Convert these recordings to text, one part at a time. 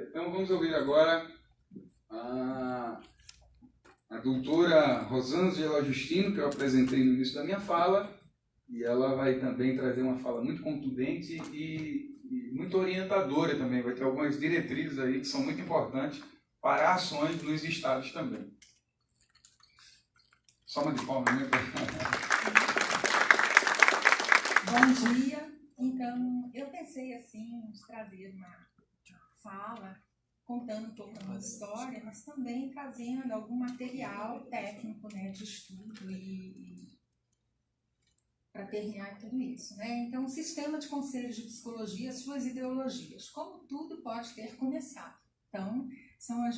Então vamos ouvir agora a doutora Rosângela Justino, que eu apresentei no início da minha fala, e ela vai também trazer uma fala muito contundente e muito orientadora também. Vai ter algumas diretrizes aí que são muito importantes para ações nos estados também. Só uma de palmas, né? Bom dia. Então, eu pensei assim, de trazer uma fala contando um pouco da minha história, mas também trazendo algum material técnico, né, de estudo e para terminar tudo isso, né? Então, o sistema de conselhos de psicologia, suas ideologias, como tudo pode ter começado. Então, são a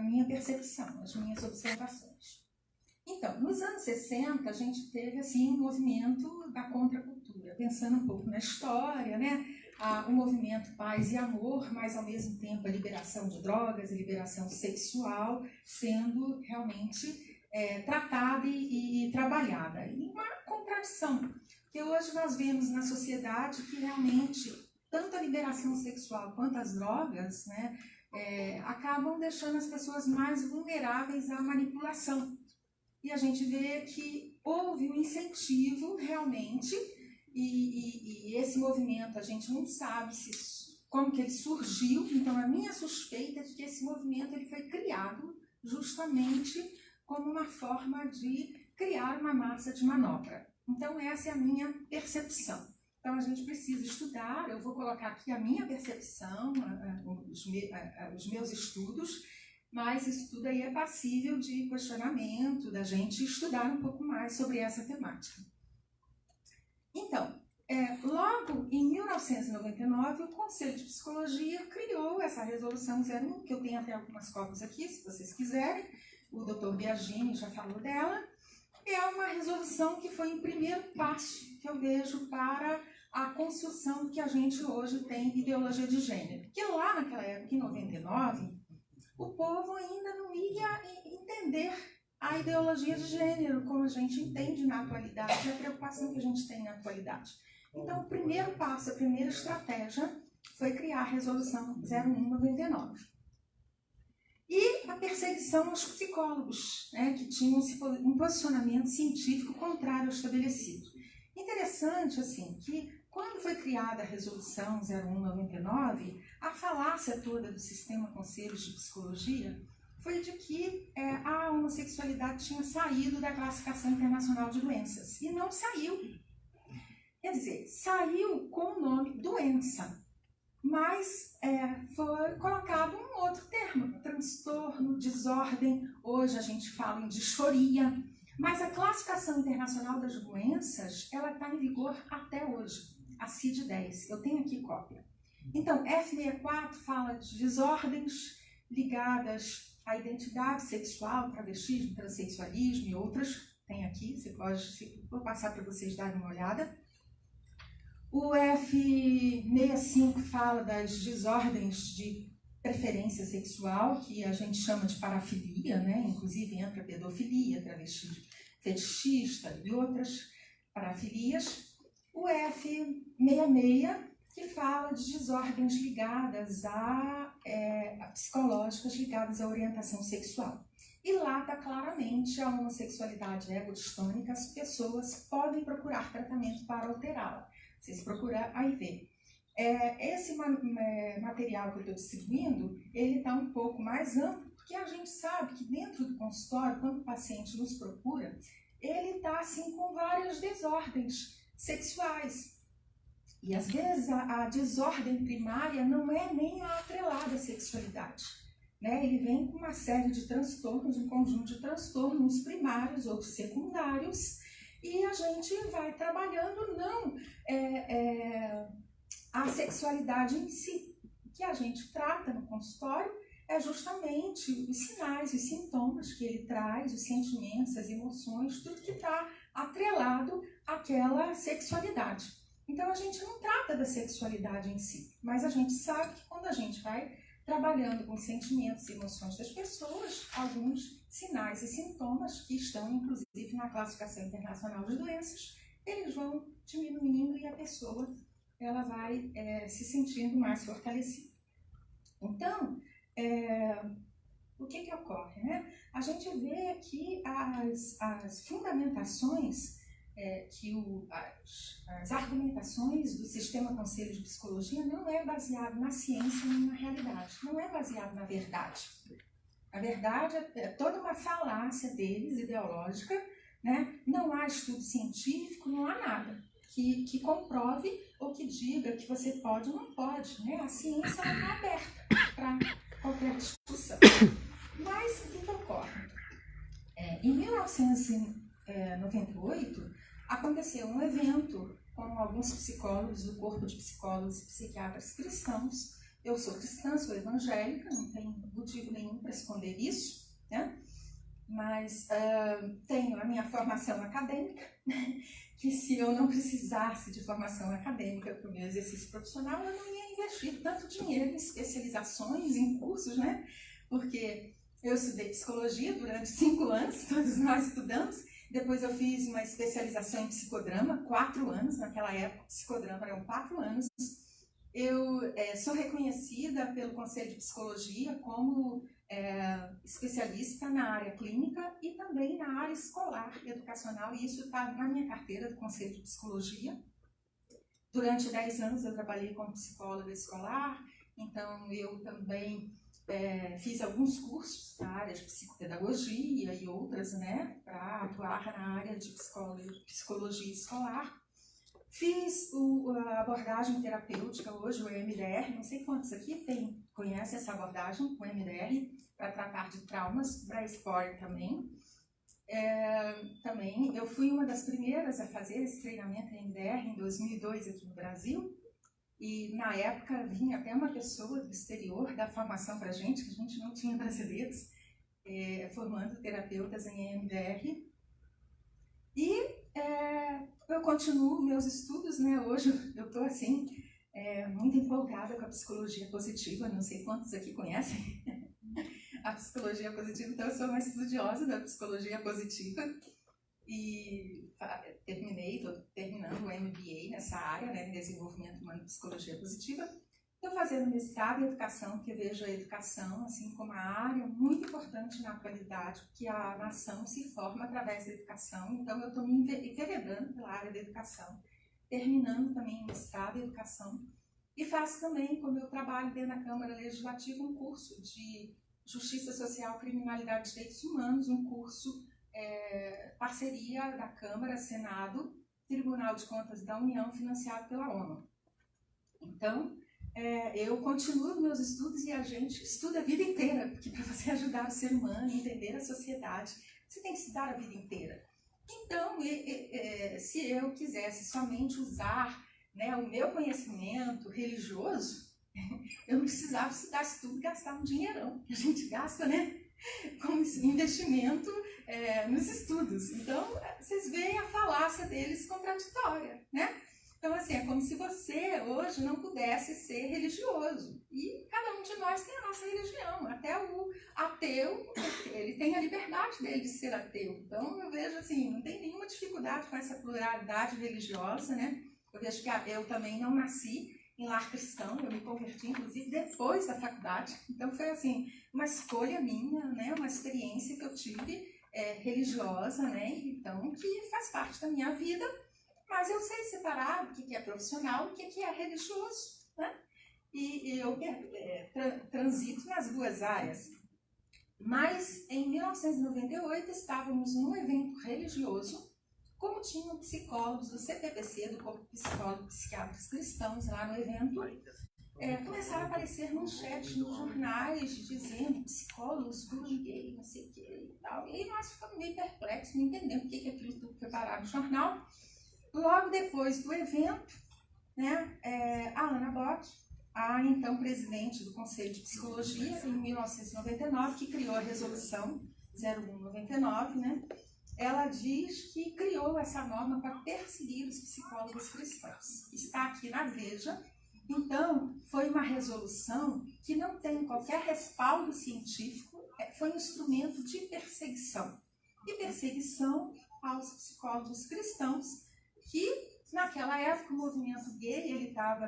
minha percepção, as minhas observações. Então, nos anos 60, a gente teve assim um movimento da contracultura, pensando um pouco na história, né? O movimento Paz e Amor, mas ao mesmo tempo a liberação de drogas, a liberação sexual sendo realmente tratada e trabalhada. E uma contradição, que hoje nós vemos na sociedade que realmente tanto a liberação sexual quanto as drogas, né, acabam deixando as pessoas mais vulneráveis à manipulação. E a gente vê que houve um incentivo realmente, e esse movimento a gente não sabe como que ele surgiu. Então a minha suspeita é de que esse movimento ele foi criado justamente como uma forma de criar uma massa de manobra. Então essa é a minha percepção. Então a gente precisa estudar, eu vou colocar aqui a minha percepção, os meus estudos, mas isso tudo aí é passível de questionamento, da gente estudar um pouco mais sobre essa temática. Então, logo em 1999, o Conselho de Psicologia criou essa Resolução 01, que eu tenho até algumas cópias aqui, se vocês quiserem, o Dr. Biagini já falou dela. É uma resolução que foi o primeiro passo que eu vejo para a construção que a gente hoje tem de ideologia de gênero. Porque lá naquela época, em 99, o povo ainda não ia entender a ideologia de gênero como a gente entende na atualidade e a preocupação que a gente tem na atualidade. Então, o primeiro passo, a primeira estratégia foi criar a Resolução 01/99. E a perseguição aos psicólogos, né, que tinham um posicionamento científico contrário ao estabelecido. Interessante, assim, que quando foi criada a Resolução 01/99, a falácia toda do sistema Conselhos de Psicologia foi de que a homossexualidade tinha saído da classificação internacional de doenças. E não saiu. Quer dizer, saiu com o nome doença, mas foi colocado um outro termo, transtorno, desordem. Hoje a gente fala em disforia, mas a classificação internacional das doenças, ela está em vigor até hoje, a CID-10. Eu tenho aqui cópia. Então, F64 fala de desordens ligadas à identidade sexual, travestismo, transexualismo e outras. Tem aqui, vou passar para vocês darem uma olhada. O F65 fala das desordens de preferência sexual, que a gente chama de parafilia, né? Inclusive entra pedofilia, travestismo fetichista e outras parafilias. O F66, que fala de desordens ligadas psicológicas ligadas à orientação sexual. E lá está claramente a homossexualidade egodistônica, as pessoas podem procurar tratamento para alterá-la. Vocês procuram aí ver. Esse material que eu estou distribuindo, ele está um pouco mais amplo, porque a gente sabe que dentro do consultório, quando o paciente nos procura, ele está assim com várias desordens sexuais. E às vezes a desordem primária não é nem a atrelada à sexualidade, né? Ele vem com uma série de transtornos, um conjunto de transtornos primários, outros secundários, e a gente vai trabalhando a sexualidade em si. O que a gente trata no consultório é justamente os sinais, os sintomas que ele traz, os sentimentos, as emoções, tudo que está atrelado àquela sexualidade. Então a gente não trata da sexualidade em si, mas a gente sabe que quando a gente vai trabalhando com os sentimentos e emoções das pessoas, alguns sinais e sintomas que estão inclusive na classificação internacional de doenças, eles vão diminuindo e a pessoa ela vai se sentindo mais fortalecida. Então, o que ocorre, né? A gente vê que as fundamentações, as argumentações do sistema Conselho de Psicologia não é baseado na ciência nem na realidade, não é baseado na verdade. A verdade é toda uma falácia deles, ideológica, né? Não há estudo científico, não há nada que comprove ou que diga que você pode ou não pode, né? A ciência está aberta para qualquer discussão. Mas o que ocorre? Em 1998, aconteceu um evento com alguns psicólogos do Corpo de Psicólogos e Psiquiatras Cristãos. Eu sou cristã, sou evangélica, não tenho motivo nenhum para esconder isso, né? Mas tenho a minha formação acadêmica, que se eu não precisasse de formação acadêmica para o meu exercício profissional, eu não ia investir tanto dinheiro em especializações, em cursos, né? Porque eu estudei psicologia durante 5 anos, todos nós estudamos. Depois eu fiz uma especialização em psicodrama, 4 anos, naquela época psicodrama eram 4 anos. Eu sou reconhecida pelo Conselho de Psicologia como especialista na área clínica e também na área escolar educacional, e isso está na minha carteira do Conselho de Psicologia. Durante 10 anos eu trabalhei como psicóloga escolar, então eu também fiz alguns cursos na área de psicopedagogia e outras, né, para atuar na área de psicologia escolar. Fiz a abordagem terapêutica hoje, o EMDR, não sei quantos aqui conhecem essa abordagem, o EMDR, para tratar de traumas, Brainstorm também. Também eu fui uma das primeiras a fazer esse treinamento EMDR em 2002 aqui no Brasil, e na época vinha até uma pessoa do exterior dar formação para a gente, que a gente não tinha brasileiros, formando terapeutas em EMDR. E eu continuo meus estudos, né? Hoje eu estou assim, muito empolgada com a psicologia positiva, não sei quantos aqui conhecem a psicologia positiva, então eu sou uma estudiosa da psicologia positiva e estou terminando o MBA nessa área, né, em desenvolvimento humano e psicologia positiva. Estou fazendo mestrado em educação, porque vejo a educação assim como uma área muito importante na atualidade, porque a nação se forma através da educação, então eu estou me enveredando pela área da educação, terminando também o mestrado em educação, e faço também, como eu trabalho dentro da Câmara Legislativa, um curso de Justiça Social, Criminalidade e Direitos Humanos, um curso parceria da Câmara, Senado, Tribunal de Contas da União, financiado pela ONU. Então, eu continuo meus estudos e a gente estuda a vida inteira, porque para você ajudar o ser humano a entender a sociedade, você tem que estudar a vida inteira. Então, se eu quisesse somente usar, né, o meu conhecimento religioso, eu não precisava estudar isso tudo e gastar um dinheirão, que a gente gasta, né, como investimento nos estudos. Então, vocês veem a falácia deles contraditória, né? Então, assim, é como se você hoje não pudesse ser religioso. E cada um de nós tem a nossa religião. Até o ateu, ele tem a liberdade dele de ser ateu. Então, eu vejo assim, não tem nenhuma dificuldade com essa pluralidade religiosa, né? Eu vejo que eu também não nasci em lar cristão, eu me converti, inclusive, depois da faculdade. Então, foi, assim, uma escolha minha, né? Uma experiência que eu tive religiosa, né? Então, que faz parte da minha vida. Mas eu sei separar o que é profissional e o que é religioso, né? E eu transito nas duas áreas. Mas, em 1998, estávamos num evento religioso, como tinham psicólogos do CPPC, do Corpo de Psicólogos e Psiquiatras Cristãos, lá no evento, começaram a aparecer manchetes nos jornais dizendo psicólogos curam gay, não sei o que e tal. E aí nós ficamos meio perplexos, não entendendo por que aquilo tudo foi parar no jornal. Logo depois do evento, né, a Ana Bott, a então presidente do Conselho de Psicologia, em 1999, que criou a resolução 0199, né, ela diz que criou essa norma para perseguir os psicólogos cristãos. Está aqui na Veja. Então, foi uma resolução que não tem qualquer respaldo científico, foi um instrumento de perseguição. E perseguição aos psicólogos cristãos, que naquela época o movimento gay ele estava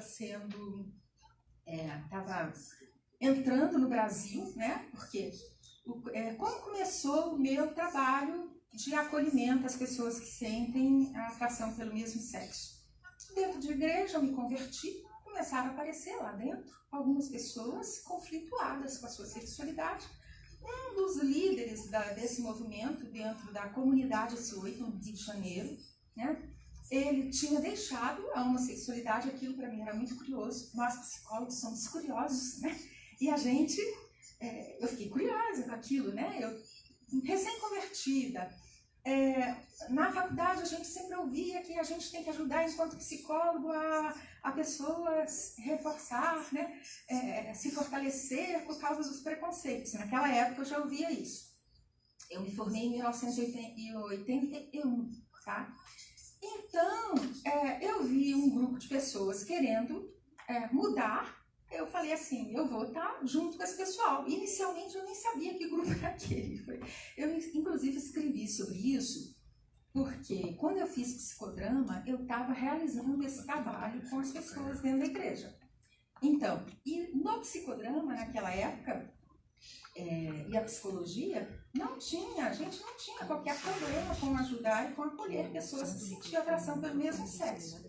entrando no Brasil, né? Porque como começou o meu trabalho de acolhimento às pessoas que sentem a atração pelo mesmo sexo. Dentro de igreja eu me converti, começaram a aparecer lá dentro algumas pessoas conflituadas com a sua sexualidade. Um dos líderes desse movimento dentro da comunidade S8, no Rio de Janeiro, né? Ele tinha deixado a homossexualidade, aquilo para mim era muito curioso. Nós psicólogos somos curiosos, né? E a gente, eu fiquei curiosa com aquilo, né? Eu, recém-convertida, na faculdade a gente sempre ouvia que a gente tem que ajudar enquanto psicólogo a pessoas reforçar, né? Se fortalecer por causa dos preconceitos. Naquela época eu já ouvia isso. Eu me formei em 1981, tá? Então, eu vi um grupo de pessoas querendo mudar. Eu falei assim, eu vou estar junto com esse pessoal. Inicialmente eu nem sabia que grupo era aquele. Eu, inclusive, escrevi sobre isso, porque quando eu fiz psicodrama, eu estava realizando esse trabalho com as pessoas dentro da igreja. Então, e no psicodrama, naquela época, e a psicologia, a gente não tinha qualquer problema com ajudar e com acolher pessoas que sentiam atração pelo mesmo sexo.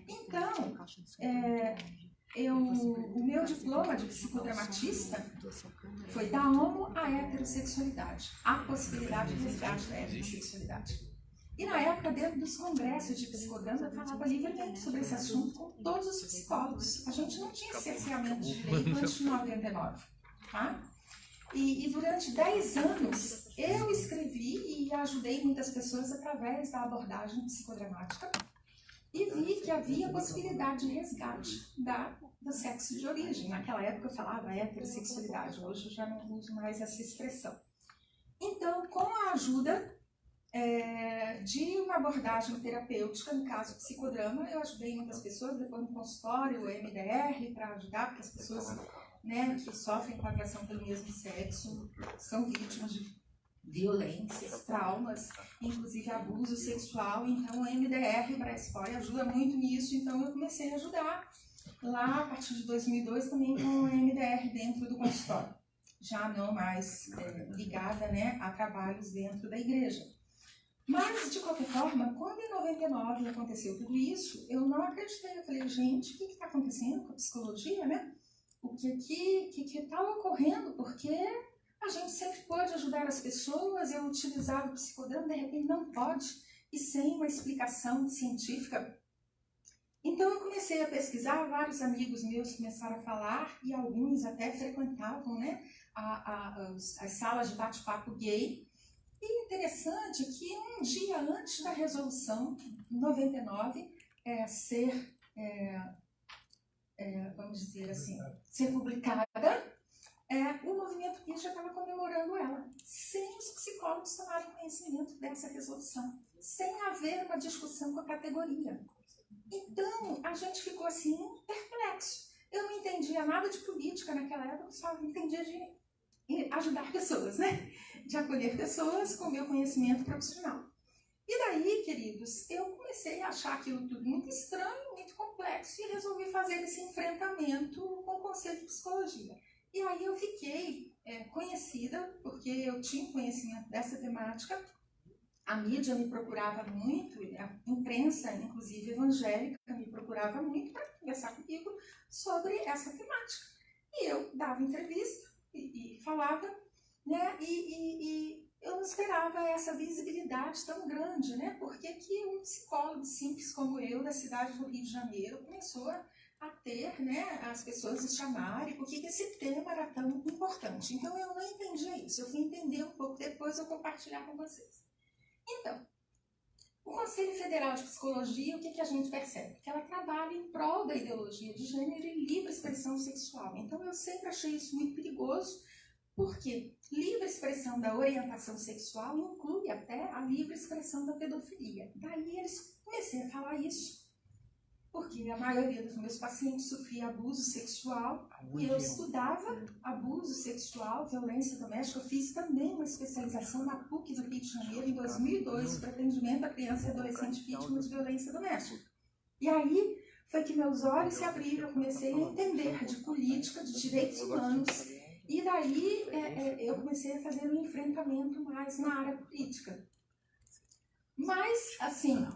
Então, o meu diploma de psicodramatista foi da homo à heterossexualidade, a possibilidade de resgate da heterossexualidade. E na época, dentro dos congressos de psicodrama, eu falava livremente sobre esse assunto com todos os psicólogos. A gente não tinha cerceamento de direito antes de 99, tá? E durante 10 anos eu escrevi e ajudei muitas pessoas através da abordagem psicodramática e vi que havia possibilidade de resgate do sexo de origem. Naquela época eu falava heterossexualidade, hoje eu já não uso mais essa expressão. Então, com a ajuda de uma abordagem terapêutica, no caso psicodrama, eu ajudei muitas pessoas, depois no consultório, o MDR, para ajudar, porque as pessoas, né, que sofrem com atração pelo mesmo sexo são vítimas de violências, traumas, inclusive abuso sexual. Então o MDR para a SPOI ajuda muito nisso, então eu comecei a ajudar lá a partir de 2002 também com o MDR dentro do consultório, já não mais ligada, né, a trabalhos dentro da igreja. Mas, de qualquer forma, quando em 99 aconteceu tudo isso, eu não acreditei. Eu falei, gente, o que está acontecendo com a psicologia, né? O que está ocorrendo? Porque a gente sempre pode ajudar as pessoas, eu utilizava o psicodrama, de repente não pode, e sem uma explicação científica. Então eu comecei a pesquisar, vários amigos meus começaram a falar, e alguns até frequentavam, né, as salas de bate-papo gay. E interessante que um dia antes da resolução 99 vamos dizer assim, ser publicada, o movimento gay já estava comemorando ela, sem os psicólogos tomarem conhecimento dessa resolução, sem haver uma discussão com a categoria. Então, a gente ficou assim, perplexo. Eu não entendia nada de política naquela época, só entendia de ajudar pessoas, né? De acolher pessoas com o meu conhecimento profissional. E daí, queridos, eu comecei a achar aquilo tudo muito estranho, muito complexo, e resolvi fazer esse enfrentamento com o Conselho de Psicologia. E aí eu fiquei conhecida, porque eu tinha conhecimento dessa temática, a mídia me procurava muito, a imprensa, inclusive evangélica, me procurava muito para conversar comigo sobre essa temática. E eu dava entrevista e falava, né, e eu não esperava essa visibilidade tão grande, né, porque que um psicólogo simples como eu, da cidade do Rio de Janeiro, começou a ter, né, as pessoas se chamarem, por que esse tema era tão importante. Então eu não entendia isso, eu fui entender um pouco depois, eu compartilhar com vocês. Então, o Conselho Federal de Psicologia, o que a gente percebe? Que ela trabalha em prol da ideologia de gênero e livre expressão sexual. Então, eu sempre achei isso muito perigoso, porque livre expressão da orientação sexual inclui até a livre expressão da pedofilia. Daí eles começaram a falar isso, porque a maioria dos meus pacientes sofria abuso sexual, e eu estudava abuso sexual, violência doméstica. Eu fiz também uma especialização na PUC do Rio de Janeiro em 2002 para atendimento a criança e adolescente vítimas de violência doméstica. E aí foi que meus olhos se abriram, eu comecei a entender de política, de direitos humanos, e daí eu comecei a fazer um enfrentamento mais na área política. Mas, assim,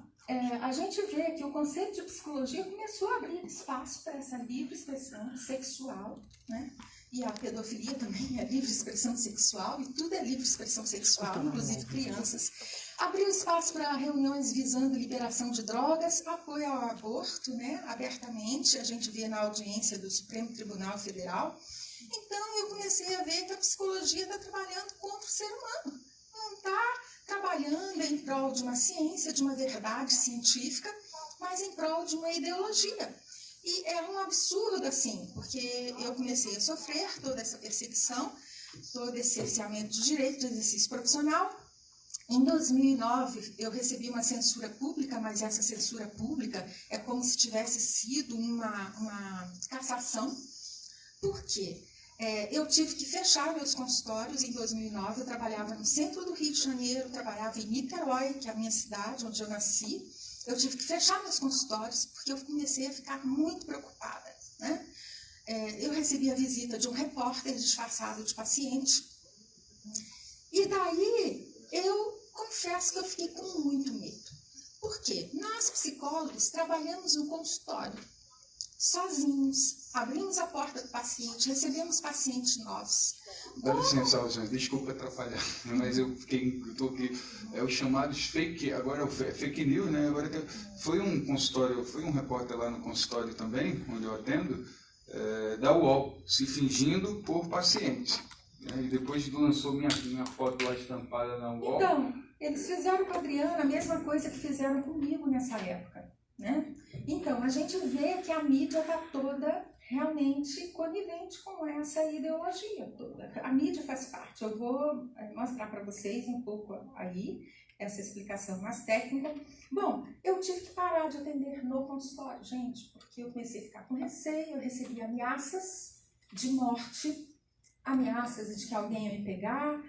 a gente vê que o conceito de psicologia começou a abrir espaço para essa livre expressão sexual, né? E a pedofilia também é livre expressão sexual, e tudo é livre expressão sexual, inclusive crianças. Abriu espaço para reuniões visando liberação de drogas, apoio ao aborto, né? Abertamente, a gente vê na audiência do Supremo Tribunal Federal. Então, eu comecei a ver que a psicologia está trabalhando contra o ser humano. Não está trabalhando em prol de uma ciência, de uma verdade científica, mas em prol de uma ideologia. E é um absurdo, assim, porque eu comecei a sofrer toda essa perseguição, todo esse cerceamento de direito de exercício profissional. Em 2009, eu recebi uma censura pública, mas essa censura pública é como se tivesse sido uma cassação. Por quê? Eu tive que fechar meus consultórios em 2009, eu trabalhava no centro do Rio de Janeiro, trabalhava em Niterói, que é a minha cidade, onde eu nasci. Eu tive que fechar meus consultórios porque eu comecei a ficar muito preocupada, né? Eu recebi a visita de um repórter disfarçado de paciente. E daí, eu confesso que eu fiquei com muito medo. Por quê? Nós, psicólogos, trabalhamos no consultório, sozinhos, abrimos a porta do paciente, recebemos pacientes novos. Dá licença, Alzane, desculpa atrapalhar, mas eu estou aqui, os chamados fake, agora é fake news, né? Agora foi um consultório, foi um repórter lá no consultório também, onde eu atendo, da UOL, se fingindo por paciente. Né? E depois lançou minha foto lá estampada na UOL. Então, eles fizeram com a Adriana a mesma coisa que fizeram comigo nessa época, né? Então, a gente vê que a mídia está toda realmente conivente com essa ideologia toda. A mídia faz parte. Eu vou mostrar para vocês um pouco aí essa explicação mais técnica. Bom, eu tive que parar de atender no consultório, gente, porque eu comecei a ficar com receio, eu recebi ameaças de morte, ameaças de que alguém ia me pegar.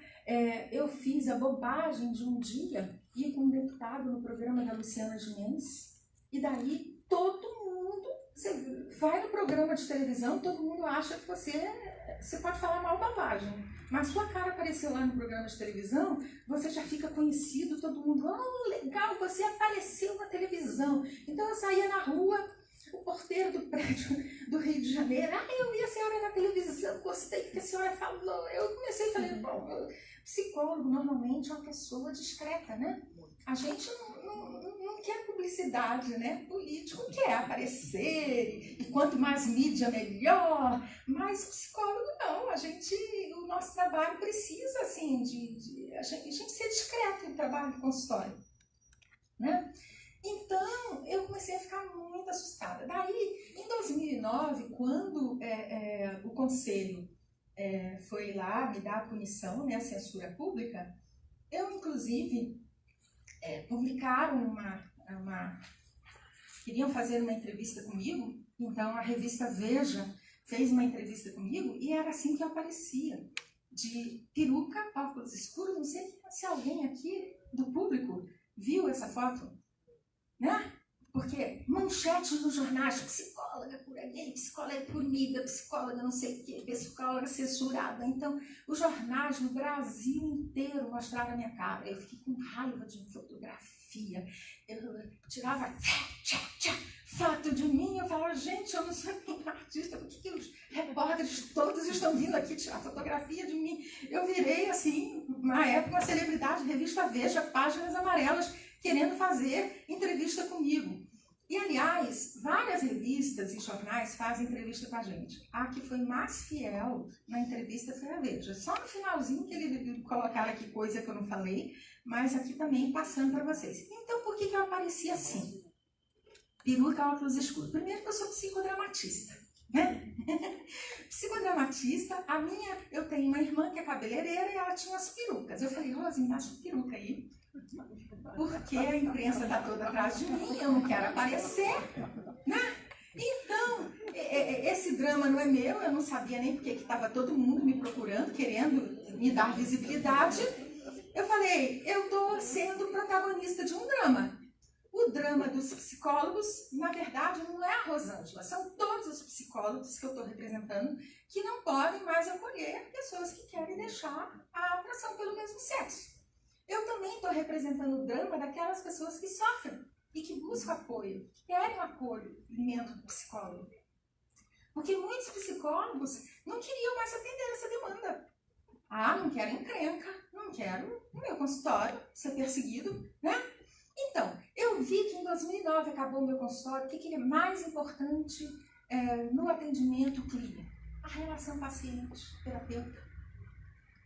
Eu fiz a bobagem de um dia ir com um deputado no programa da Luciana Gimenez, e daí todo mundo, você vai no programa de televisão, todo mundo acha que você pode falar mal bobagem, mas sua cara apareceu lá no programa de televisão, você já fica conhecido, todo mundo, legal, você apareceu na televisão. Então eu saía na rua, o porteiro do prédio do Rio de Janeiro, eu vi a senhora na televisão, gostei do que a senhora falou. Eu comecei a falar, bom, psicólogo normalmente é uma pessoa discreta, né? A gente não quer publicidade, né? Político quer aparecer, e quanto mais mídia, melhor. Mas psicólogo não, o nosso trabalho precisa, assim, a gente ser discreto no trabalho de consultório, né? Então, eu comecei a ficar muito assustada. Daí, em 2009, quando o conselho foi lá me dar a punição, né, a censura pública, eu, inclusive, publicaram queriam fazer uma entrevista comigo, então a revista Veja fez uma entrevista comigo e era assim que eu aparecia, de peruca, óculos escuros. Não sei se alguém aqui do público viu essa foto, né? Porque manchetes nos jornais, psicóloga cura gay, psicóloga punida, psicóloga não sei o quê, psicóloga censurada. Então, os jornais no Brasil inteiro mostraram a minha cara. Eu fiquei com raiva de fotografia. Eu tirava foto de mim, eu falava, gente, eu não sou nenhuma artista, por que os repórteres todos estão vindo aqui tirar fotografia de mim? Eu virei, assim, na época, uma celebridade, revista Veja, páginas amarelas, querendo fazer entrevista comigo. E, aliás, várias revistas e jornais fazem entrevista com a gente. A que foi mais fiel na entrevista foi a Veja. Só no finalzinho que eles colocaram aqui coisa que eu não falei, mas aqui também passando para vocês. Então, por que eu apareci assim? Peruca, óculos escuros. Primeiro que eu sou psicodramatista, né? Psicodramatista, eu tenho uma irmã que é cabeleireira e ela tinha umas perucas. Eu falei, Rose, me dá sua peruca aí. Porque a imprensa está toda atrás de mim, eu não quero aparecer, né? Então, esse drama não é meu, eu não sabia nem porque que estava todo mundo me procurando, querendo me dar visibilidade. Eu falei, eu estou sendo protagonista de um drama. o drama dos psicólogos, na verdade, não é a Rosângela, são todos os psicólogos que eu estou representando que não podem mais acolher pessoas que querem deixar a atração pelo mesmo sexo. Eu também estou representando o drama daquelas pessoas que sofrem e que buscam apoio, que querem o acolhimento do psicólogo. Porque muitos psicólogos não queriam mais atender essa demanda. Ah, não quero encrenca, não quero no meu consultório ser perseguido, né? Então, eu vi que em 2009 acabou o meu consultório. O que é mais importante no atendimento clínico? A relação paciente-terapeuta.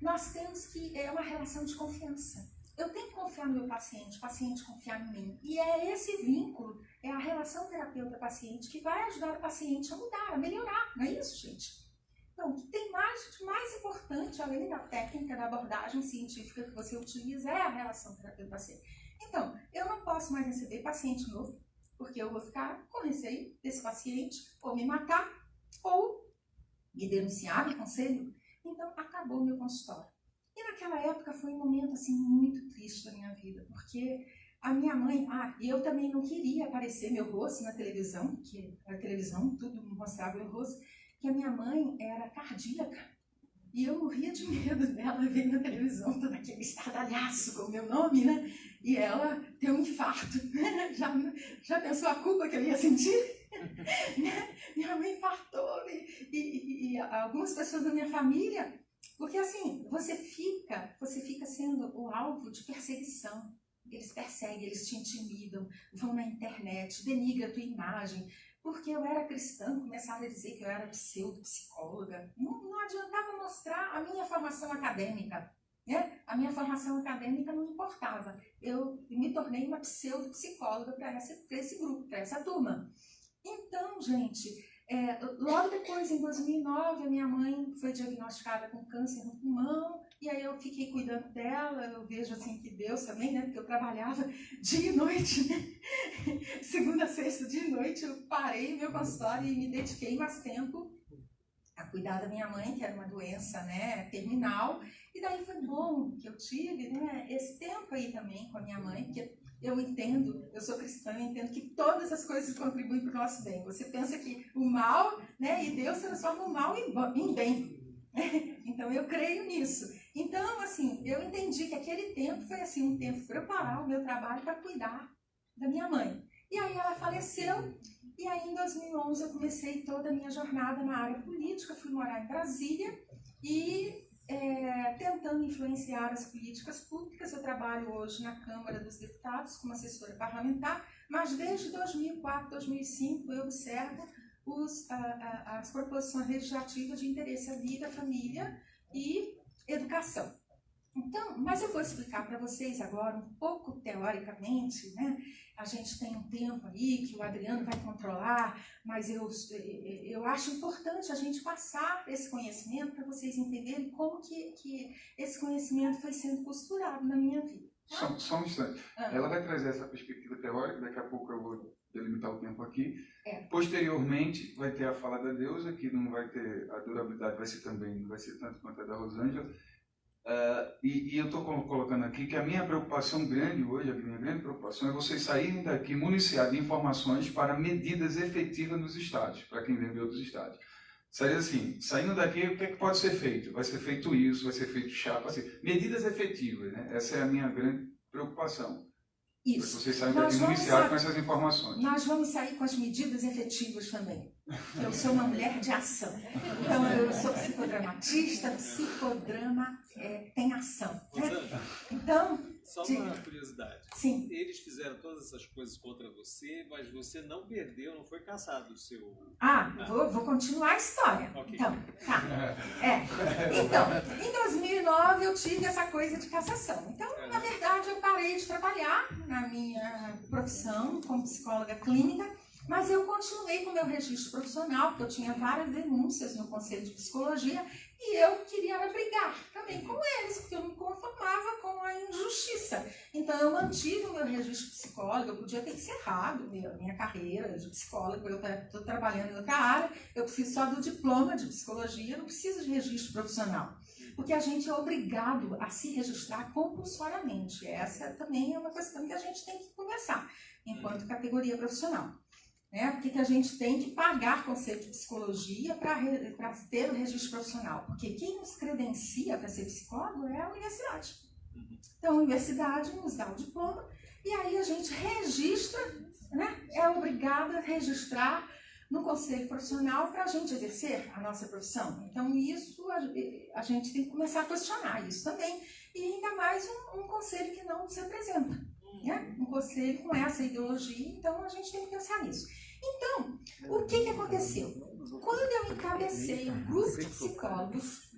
Nós temos que, é uma relação de confiança. Eu tenho que confiar no meu paciente, o paciente confiar em mim. E é esse vínculo, é a relação terapeuta-paciente que vai ajudar o paciente a mudar, a melhorar. Não é isso, gente? Então, o que tem de mais importante, além da técnica, da abordagem científica que você utiliza, é a relação terapeuta-paciente. Então, eu não posso mais receber paciente novo, porque eu vou ficar com receio desse paciente ou me matar, ou me denunciar, me conselho. Então, acabou o meu consultório. E naquela época foi um momento assim, muito triste da minha vida, porque a minha mãe, e eu também não queria aparecer meu rosto na televisão, porque a televisão tudo mostrava meu rosto, que a minha mãe era cardíaca. E eu morria de medo dela ver na televisão todo aquele estardalhaço com o meu nome, né? E ela ter um infarto. Já pensou a culpa que eu ia sentir? Minha mãe infartou e algumas pessoas da minha família. Porque assim, você fica sendo o alvo de perseguição. Eles perseguem, eles te intimidam, vão na internet, denigram a tua imagem. Porque eu era cristã, começaram a dizer que eu era pseudo-psicóloga. Não adiantava mostrar a minha formação acadêmica, né? A minha formação acadêmica não importava. Eu me tornei uma pseudo-psicóloga para esse grupo, para essa turma. Então, gente, logo depois, em 2009, a minha mãe foi diagnosticada com câncer no pulmão, e aí eu fiquei cuidando dela. Eu vejo assim que Deus também, né? Porque eu trabalhava dia e noite, né? Segunda a sexta, dia e noite, eu parei meu consultório e me dediquei mais tempo a cuidar da minha mãe, que era uma doença, né, terminal. E daí foi bom que eu tive, né, esse tempo aí também com a minha mãe, porque eu entendo, eu sou cristã, eu entendo que todas as coisas contribuem para o nosso bem. Você pensa que o mal, né, e Deus transforma o mal em bem. Então eu creio nisso. Então, assim, eu entendi que aquele tempo foi assim, um tempo para eu parar o meu trabalho para cuidar da minha mãe. E aí ela faleceu, e aí em 2011 eu comecei toda a minha jornada na área política, fui morar em Brasília e tentando influenciar as políticas públicas. Eu trabalho hoje na Câmara dos Deputados como assessora parlamentar, mas desde 2004, 2005 eu observo as proposições legislativas de interesse à vida, família e educação. Então, mas eu vou explicar para vocês agora um pouco teoricamente, né? A gente tem um tempo aí que o Adriano vai controlar, mas eu acho importante a gente passar esse conhecimento para vocês entenderem como que esse conhecimento foi sendo costurado na minha vida. Tá? Só um instante. Ela vai trazer essa perspectiva teórica, daqui a pouco eu vou delimitar o tempo aqui. Posteriormente, vai ter a fala da deusa, que não vai ter, a durabilidade vai ser também, não vai ser tanto quanto a da Rosângela. E eu estou colocando aqui que a minha preocupação grande hoje, a minha grande preocupação é vocês saírem daqui municiados de informações para medidas efetivas nos estados, para quem vem de outros estados. Seria assim, saindo daqui, o que é que pode ser feito? Vai ser feito isso, vai ser feito chapa, assim, medidas efetivas, né? Essa é a minha grande preocupação. Isso. Vocês saem daqui municiados com essas informações. Nós vamos sair com as medidas efetivas também. Eu sou uma mulher de ação. Então, eu sou psicodramatista, psicodrama tem ação. Né? Então... Só uma curiosidade. Sim. Eles fizeram todas essas coisas contra você, mas você não perdeu, não foi cassado o seu... Vou continuar a história. Okay. Então, tá. Então, em 2009 eu tive essa coisa de cassação. Então, na verdade, eu parei de trabalhar na minha profissão como psicóloga clínica, mas eu continuei com o meu registro profissional, porque eu tinha várias denúncias no Conselho de Psicologia, e eu queria brigar também com eles, porque eu me conformava com a injustiça. Então, eu mantive o meu registro psicóloga, eu podia ter encerrado minha carreira de psicóloga, eu estou trabalhando em outra área, eu preciso só do diploma de psicologia, não preciso de registro profissional. Porque a gente é obrigado a se registrar compulsoriamente. Essa também é uma questão que a gente tem que conversar, enquanto categoria profissional. Né? Porque que a gente tem que pagar conceito de psicologia para ter o registro profissional. Porque quem nos credencia para ser psicólogo é a universidade. Então, a universidade nos dá o diploma e aí a gente registra, né? É obrigada a registrar no conselho profissional para a gente exercer a nossa profissão. Então, isso a gente tem que começar a questionar isso também. E ainda mais um conselho que não nos representa. Né? Um conselho com essa ideologia, então a gente tem que pensar nisso. Então, o que aconteceu? Quando eu encabecei um grupo de psicólogos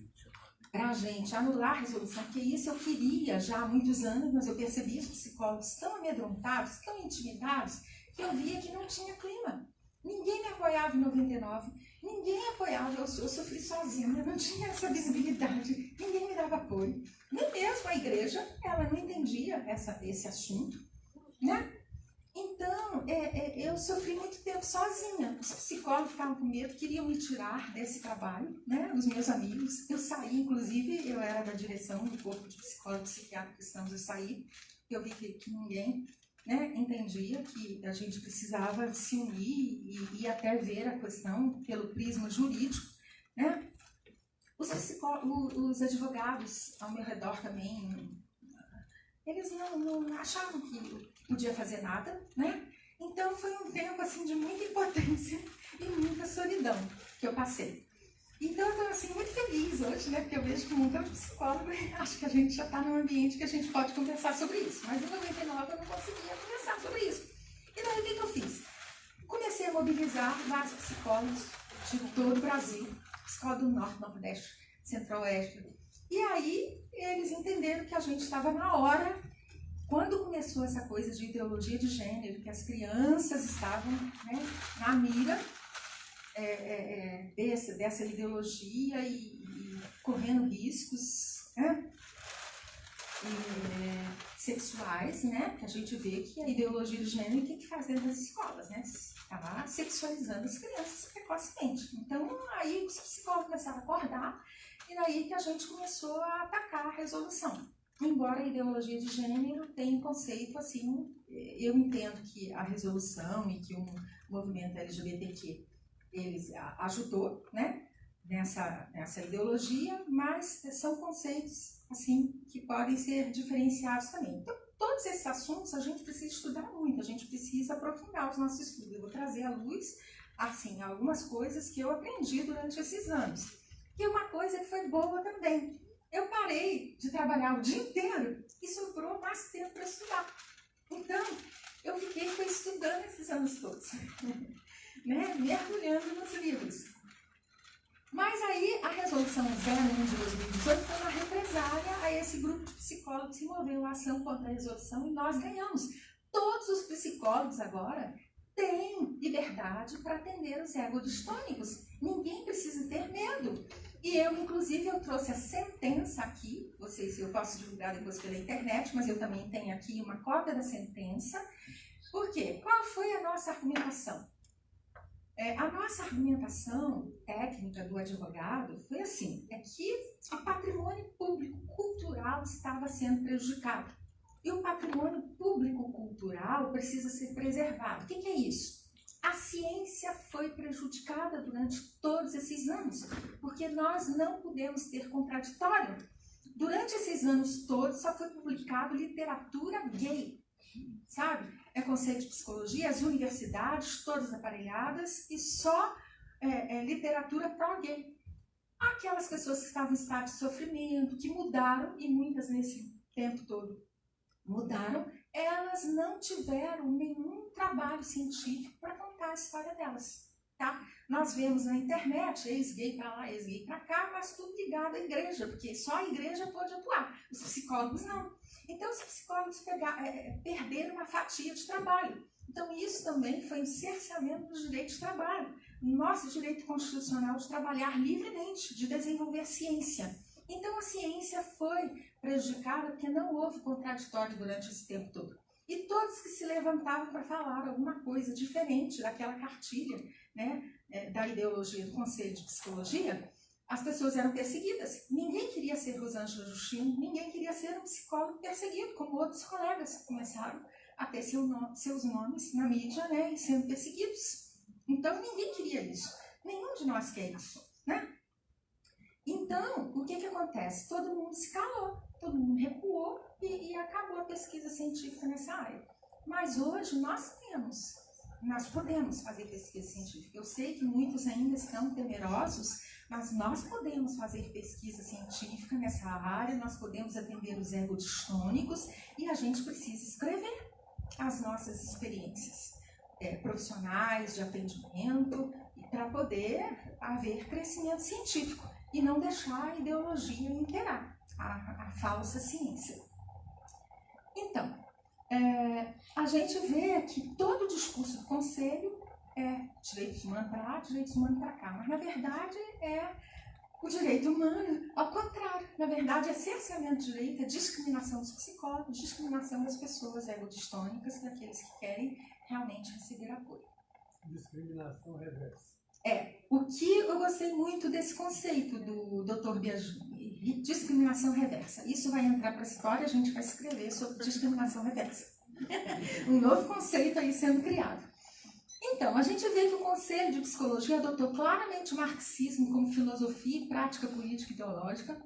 para a gente anular a resolução, porque isso eu queria já há muitos anos, mas eu percebi os psicólogos tão amedrontados, tão intimidados, que eu via que não tinha clima. Ninguém me apoiava em 99, ninguém apoiava, eu sofri sozinha, não tinha essa visibilidade, ninguém me dava apoio. Nem mesmo a igreja, ela não entendia esse assunto, né? Então, eu sofri muito tempo sozinha. Os psicólogos ficavam com medo, queriam me tirar desse trabalho, né? Os meus amigos. Eu saí, inclusive, eu era da direção do corpo de psicólogos psiquiatras cristãos, eu saí. Eu vi que ninguém, né, entendia que a gente precisava se unir e até ver a questão pelo prisma jurídico, né? Os advogados ao meu redor também, eles não achavam que podia fazer nada, né? Então foi um tempo assim de muita impotência e muita solidão que eu passei. Então eu estou assim muito feliz hoje, né? Porque eu vejo que um montão de psicólogo, acho que a gente já está num ambiente que a gente pode conversar sobre isso. Mas em 99 eu não conseguia conversar sobre isso. E daí o que eu fiz? Comecei a mobilizar vários psicólogos de todo o Brasil, psicólogo do Norte, Nordeste, Centro-Oeste. E aí eles entenderam que a gente estava na hora, quando começou essa coisa de ideologia de gênero, que as crianças estavam, né, na mira dessa ideologia e correndo riscos, né, sexuais, né, que a gente vê que a ideologia de gênero tem que fazer nas escolas, né, estava sexualizando as crianças precocemente. Então aí os psicólogos começaram a acordar e daí que a gente começou a atacar a resolução. Embora a ideologia de gênero tenha um conceito assim, eu entendo que a resolução e que o movimento LGBTQ eles ajudou, né, nessa ideologia, mas são conceitos assim que podem ser diferenciados também. Então, todos esses assuntos a gente precisa estudar muito, a gente precisa aprofundar os nossos estudos. Eu vou trazer à luz assim algumas coisas que eu aprendi durante esses anos. E uma coisa que foi boa também. Eu parei de trabalhar o dia inteiro e sobrou mais tempo para estudar. Então, eu foi estudando esses anos todos, né? Mergulhando nos livros. Mas aí, a resolução 01 de 2018 foi uma represália a esse grupo de psicólogos que moveu a ação contra a resolução e nós ganhamos. Todos os psicólogos agora têm liberdade para atender os egodistônicos. Ninguém precisa ter medo. E eu, inclusive, eu trouxe a sentença aqui, eu posso divulgar depois pela internet, mas eu também tenho aqui uma cópia da sentença. Por quê? Qual foi a nossa argumentação? A nossa argumentação técnica do advogado foi assim, que o patrimônio público cultural estava sendo prejudicado. E o patrimônio público cultural precisa ser preservado. O que é isso? A ciência foi prejudicada durante todos esses anos, porque nós não pudemos ter contraditório. Durante esses anos todos só foi publicado literatura gay, sabe? Conceito de psicologia, as universidades todas aparelhadas e só literatura pró-gay. Aquelas pessoas que estavam em estado de sofrimento, que mudaram, e muitas nesse tempo todo mudaram, elas não tiveram nenhum trabalho científico para contar a história delas, tá? Nós vemos na internet, ex-gay para lá, ex-gay para cá, mas tudo ligado à igreja, porque só a igreja pode atuar, os psicólogos não. Então, os psicólogos perderam uma fatia de trabalho. Então, isso também foi um cerceamento do direito de trabalho, nosso direito constitucional de trabalhar livremente, de desenvolver ciência. Então, a ciência foi prejudicada porque não houve contraditório durante esse tempo todo. E todos que se levantavam para falar alguma coisa diferente daquela cartilha, né, da ideologia do Conselho de Psicologia, as pessoas eram perseguidas. Ninguém queria ser Rosângela Justino, ninguém queria ser um psicólogo perseguido, como outros colegas que começaram a ter seus nomes na mídia, né, e sendo perseguidos. Então, ninguém queria isso. Nenhum de nós quer isso, né? Então, o que acontece? Todo mundo se calou, todo mundo recuou e acabou a pesquisa científica nessa área. Mas hoje nós podemos fazer pesquisa científica. Eu sei que muitos ainda estão temerosos, mas nós podemos fazer pesquisa científica nessa área, nós podemos atender os ergodistônicos e a gente precisa escrever as nossas experiências profissionais de atendimento para poder haver crescimento científico e não deixar a ideologia imperar, a falsa ciência. Então, a gente vê que todo o discurso do Conselho é direitos humanos para lá, direitos humanos para cá, mas na verdade é o direito humano ao contrário. Na verdade é cerceamento de direito, é discriminação dos psicólogos, discriminação das pessoas ergodistônicas, daqueles que querem realmente receber apoio. Discriminação reversa. O que eu gostei muito desse conceito do Dr. Biagini, discriminação reversa. Isso vai entrar para a história, a gente vai escrever sobre discriminação reversa. Um novo conceito aí sendo criado. Então, a gente vê que o Conselho de Psicologia adotou claramente o marxismo como filosofia e prática política ideológica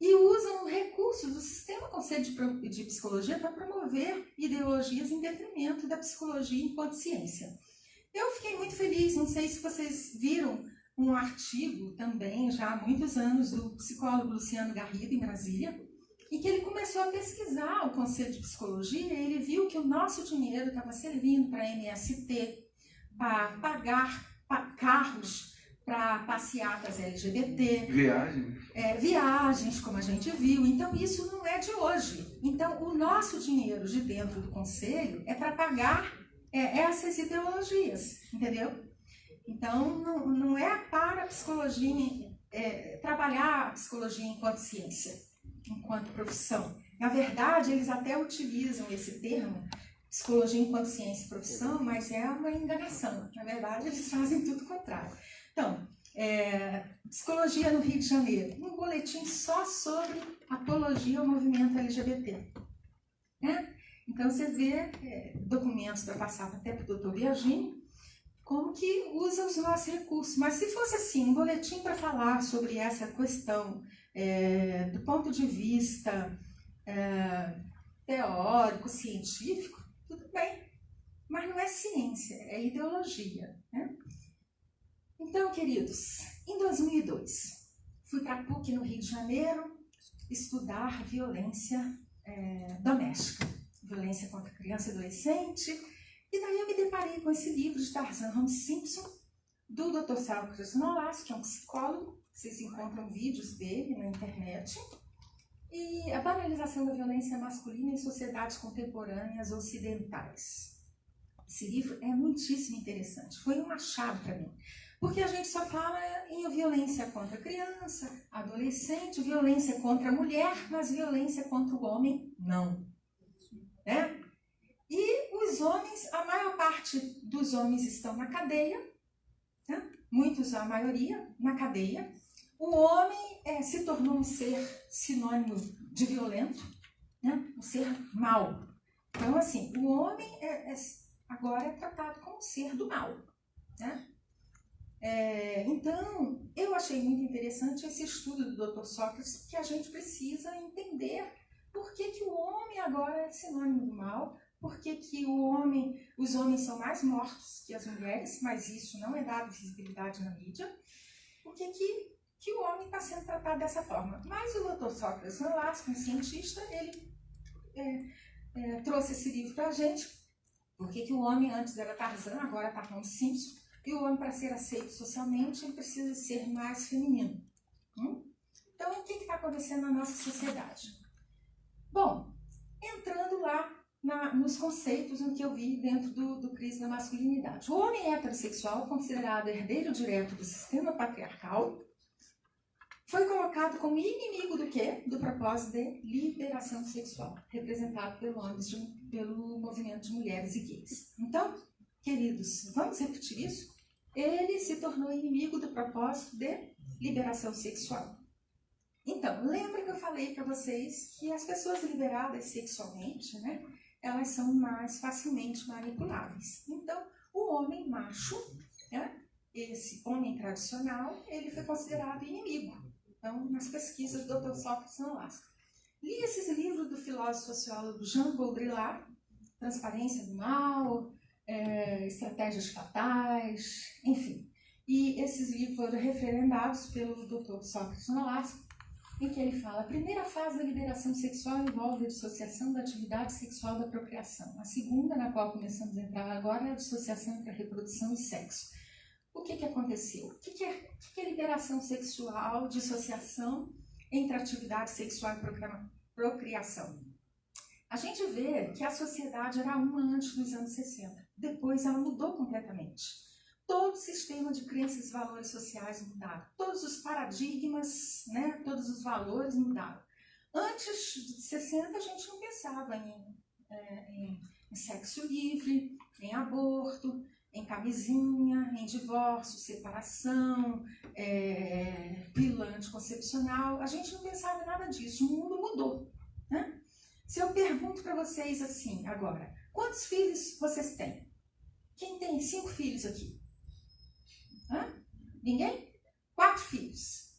e usam recursos do sistema Conselho de Psicologia para promover ideologias em detrimento da psicologia enquanto ciência. Eu fiquei muito feliz, não sei se vocês viram um artigo também, já há muitos anos, do psicólogo Luciano Garrido, em Brasília, e que ele começou a pesquisar o Conselho de Psicologia e ele viu que o nosso dinheiro estava servindo para a MST, para pagar carros para passeatas LGBT, viagens, como a gente viu. Então, isso não é de hoje. Então, o nosso dinheiro de dentro do Conselho é para pagar essas ideologias, entendeu? Então, não é para a psicologia, trabalhar a psicologia enquanto ciência, enquanto profissão. Na verdade, eles até utilizam esse termo, psicologia enquanto ciência e profissão, mas é uma enganação. Na verdade, eles fazem tudo o contrário. Então, psicologia no Rio de Janeiro, um boletim só sobre apologia ao movimento LGBT. Né? Então, você vê documentos para passar até para o Dr. Biagini, como que usa os nossos recursos. Mas se fosse assim, um boletim para falar sobre essa questão do ponto de vista teórico, científico, tudo bem. Mas não é ciência, é ideologia. Né? Então, queridos, em 2002, fui para a PUC no Rio de Janeiro estudar violência doméstica, violência contra criança e adolescente. E daí eu me deparei com esse livro de Tarzan Holmes Simpson, do Dr. Sócrates Nolasco, que é um psicólogo. Vocês encontram vídeos dele na internet. E a banalização da violência masculina em sociedades contemporâneas ocidentais. Esse livro é muitíssimo interessante. Foi um achado para mim. Porque a gente só fala em violência contra a criança, adolescente, violência contra a mulher, mas violência contra o homem, não. Né? E os homens, a maior parte dos homens estão na cadeia, né? Muitos, a maioria, na cadeia. O homem se tornou um ser sinônimo de violento, né? Um ser mau. Então, assim, o homem agora é tratado como um ser do mal. Né? Então, eu achei muito interessante esse estudo do Dr. Sócrates, que a gente precisa entender por que o homem agora é sinônimo do mal, por que os homens são mais mortos que as mulheres, mas isso não é dado visibilidade na mídia, por que o homem está sendo tratado dessa forma. Mas o Dr. Sócrates Nolasco, um cientista, ele trouxe esse livro para a gente, por que o homem antes era Tarzan, agora está Holmes Simpson, e o homem, para ser aceito socialmente, ele precisa ser mais feminino. Então, o que está acontecendo na nossa sociedade? Bom, entrando lá nos conceitos no que eu vi dentro do crise da masculinidade. O homem heterossexual, considerado herdeiro direto do sistema patriarcal, foi colocado como inimigo do quê? Do propósito de liberação sexual, representado pelo movimento de mulheres e gays. Então, queridos, vamos repetir isso? Ele se tornou inimigo do propósito de liberação sexual. Então, lembra que eu falei para vocês que as pessoas liberadas sexualmente, né, elas são mais facilmente manipuláveis. Então, o homem macho, né, esse homem tradicional, ele foi considerado inimigo. Então, nas pesquisas do Dr. Sócrates Nolasco. Li esses livros do filósofo sociólogo Jean Baudrillard, Transparência do Mal, Estratégias Fatais, enfim. E esses livros foram referendados pelo Dr. Sócrates Nolasco, em que ele fala: a primeira fase da liberação sexual envolve a dissociação da atividade sexual da procriação. A segunda, na qual começamos a entrar agora, é a dissociação entre a reprodução e sexo. O que aconteceu? O que é liberação sexual, dissociação entre atividade sexual e procriação? A gente vê que a sociedade era uma antes dos anos 60. Depois ela mudou completamente. Todo o sistema de crenças e valores sociais mudaram. Todos os paradigmas, né, todos os valores mudaram. Antes de 60 a gente não pensava em sexo livre, em aborto, em camisinha, em divórcio, separação, pílula anticoncepcional. A gente não pensava em nada disso. O mundo mudou, né? Se eu pergunto para vocês assim agora, quantos filhos vocês têm? Quem tem 5 filhos aqui? Hã? Ninguém? 4 filhos.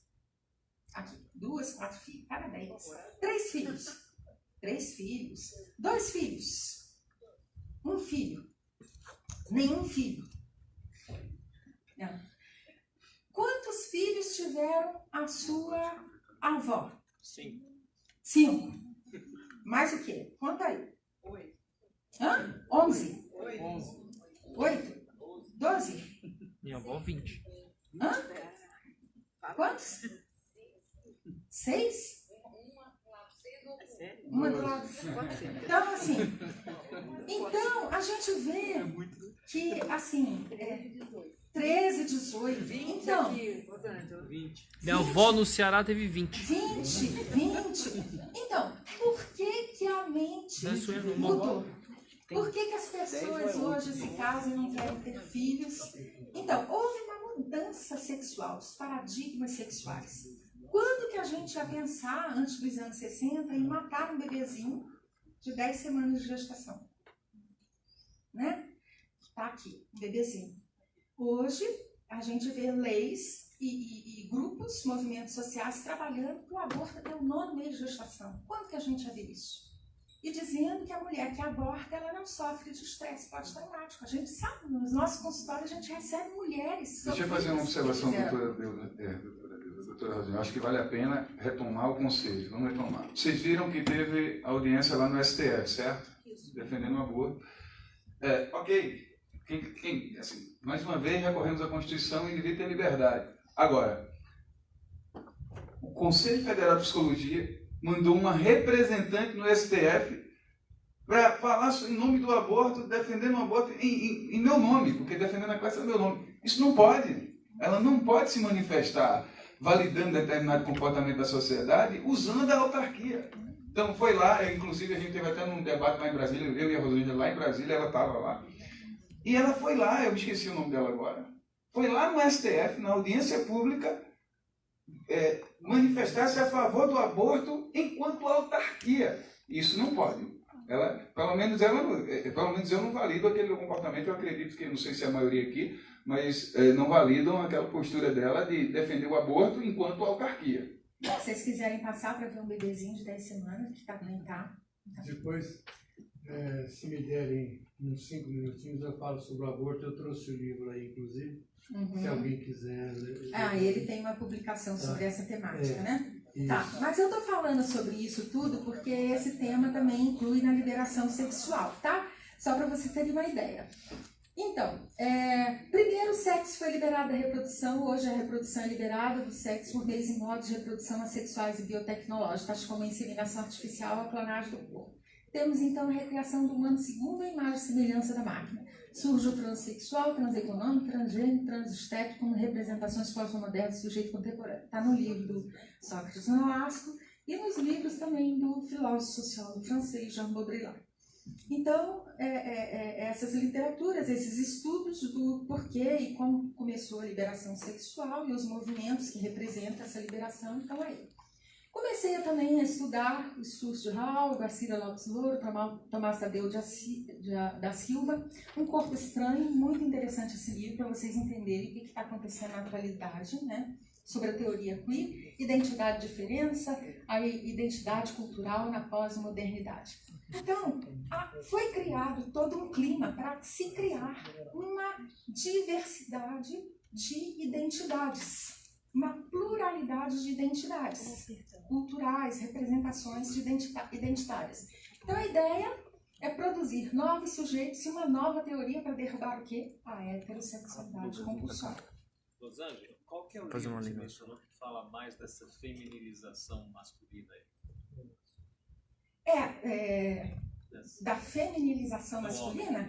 Aqui, 2, 4 filhos. Parabéns. 3 filhos. 3 filhos. 2 filhos. 1 filho. Nenhum filho. Não. Quantos filhos tiveram a sua avó? 5. 5. Mais o quê? Conta aí. 8. Hã? 11. 8. 8. 12. Minha avó, 20. Hã? Quantos? 6? Uma do lado. Então, assim, então a gente vê que, assim, 13, 18. Então, 20. Minha avó no Ceará teve 20. 20. Então, por que a mente mudou? Por que as pessoas hoje se casam e não querem ter filhos? Então, houve uma mudança sexual, os paradigmas sexuais. Quando que a gente ia pensar, antes dos anos 60, em matar um bebezinho de 10 semanas de gestação? Né? Tá aqui, um bebezinho. Hoje, a gente vê leis e grupos, movimentos sociais trabalhando para o aborto até o 9º mês de gestação. Quando que a gente ia ver isso? E dizendo que a mulher que aborta, ela não sofre de estresse pós-traumático. A gente sabe, nos nossos consultórios a gente recebe mulheres. Deixa eu fazer uma observação, doutora Rosinha. Acho que vale a pena retomar o conselho. Vamos retomar. Vocês viram que teve audiência lá no STF, certo? Isso. Defendendo o aborto. Ok. Assim, mais uma vez, recorremos à Constituição e indivíduo tem liberdade. Agora, o Conselho Federal de Psicologia mandou uma representante no STF para falar em nome do aborto, defendendo o aborto em meu nome, porque defendendo a classe é meu nome. Isso não pode. Ela não pode se manifestar validando determinado comportamento da sociedade usando a autarquia. Então foi lá, inclusive a gente teve até num debate lá em Brasília, eu e a Rosângela lá em Brasília, ela estava lá. E ela foi lá, eu esqueci o nome dela agora, foi lá no STF, na audiência pública, manifestar-se a favor do aborto enquanto autarquia. Isso não pode. Pelo menos eu não valido aquele comportamento, eu acredito que, não sei se é a maioria aqui, mas não validam aquela postura dela de defender o aborto enquanto autarquia. Se vocês quiserem passar para ver um bebezinho de 10 semanas que está alimentado. Depois, se me derem uns 5 minutinhos, eu falo sobre o aborto. Eu trouxe o livro aí, inclusive, se alguém quiser. Ele tem uma publicação sobre essa temática, né? Isso. Tá, mas eu tô falando sobre isso tudo porque esse tema também inclui na liberação sexual, tá? Só para você terem uma ideia. Então, primeiro o sexo foi liberado da reprodução, hoje a reprodução é liberada do sexo por meios e modos de reprodução assexuais e biotecnológicos, tais como a inseminação artificial e a clonagem do corpo. Temos então a recriação do humano segundo a imagem e semelhança da máquina. surge o transexual, transeconômico, transgênero, transestético como representações pós-modernas do sujeito contemporâneo. Está no livro do Sócrates Nolasco e nos livros também do filósofo sociólogo francês Jean Baudrillard. Então, essas literaturas, esses estudos do porquê e como começou a liberação sexual e os movimentos que representam essa liberação estão aí. Comecei também a estudar os estudos de Hall, Garcia Lopes Louro, Tomás Tadeu da Silva, Um Corpo Estranho, muito interessante esse livro para vocês entenderem o que está acontecendo na atualidade, né? Sobre a teoria queer, identidade e diferença, a identidade cultural na pós-modernidade. Então, foi criado todo um clima para se criar uma diversidade de identidades, uma pluralidade de identidades culturais, representações identitárias. Então, a ideia é produzir novos sujeitos e uma nova teoria para derrubar o quê? A heterossexualidade compulsória. Rosângela, qual que é o livro que você mencionou que fala mais dessa feminilização masculina aí? Da feminilização masculina?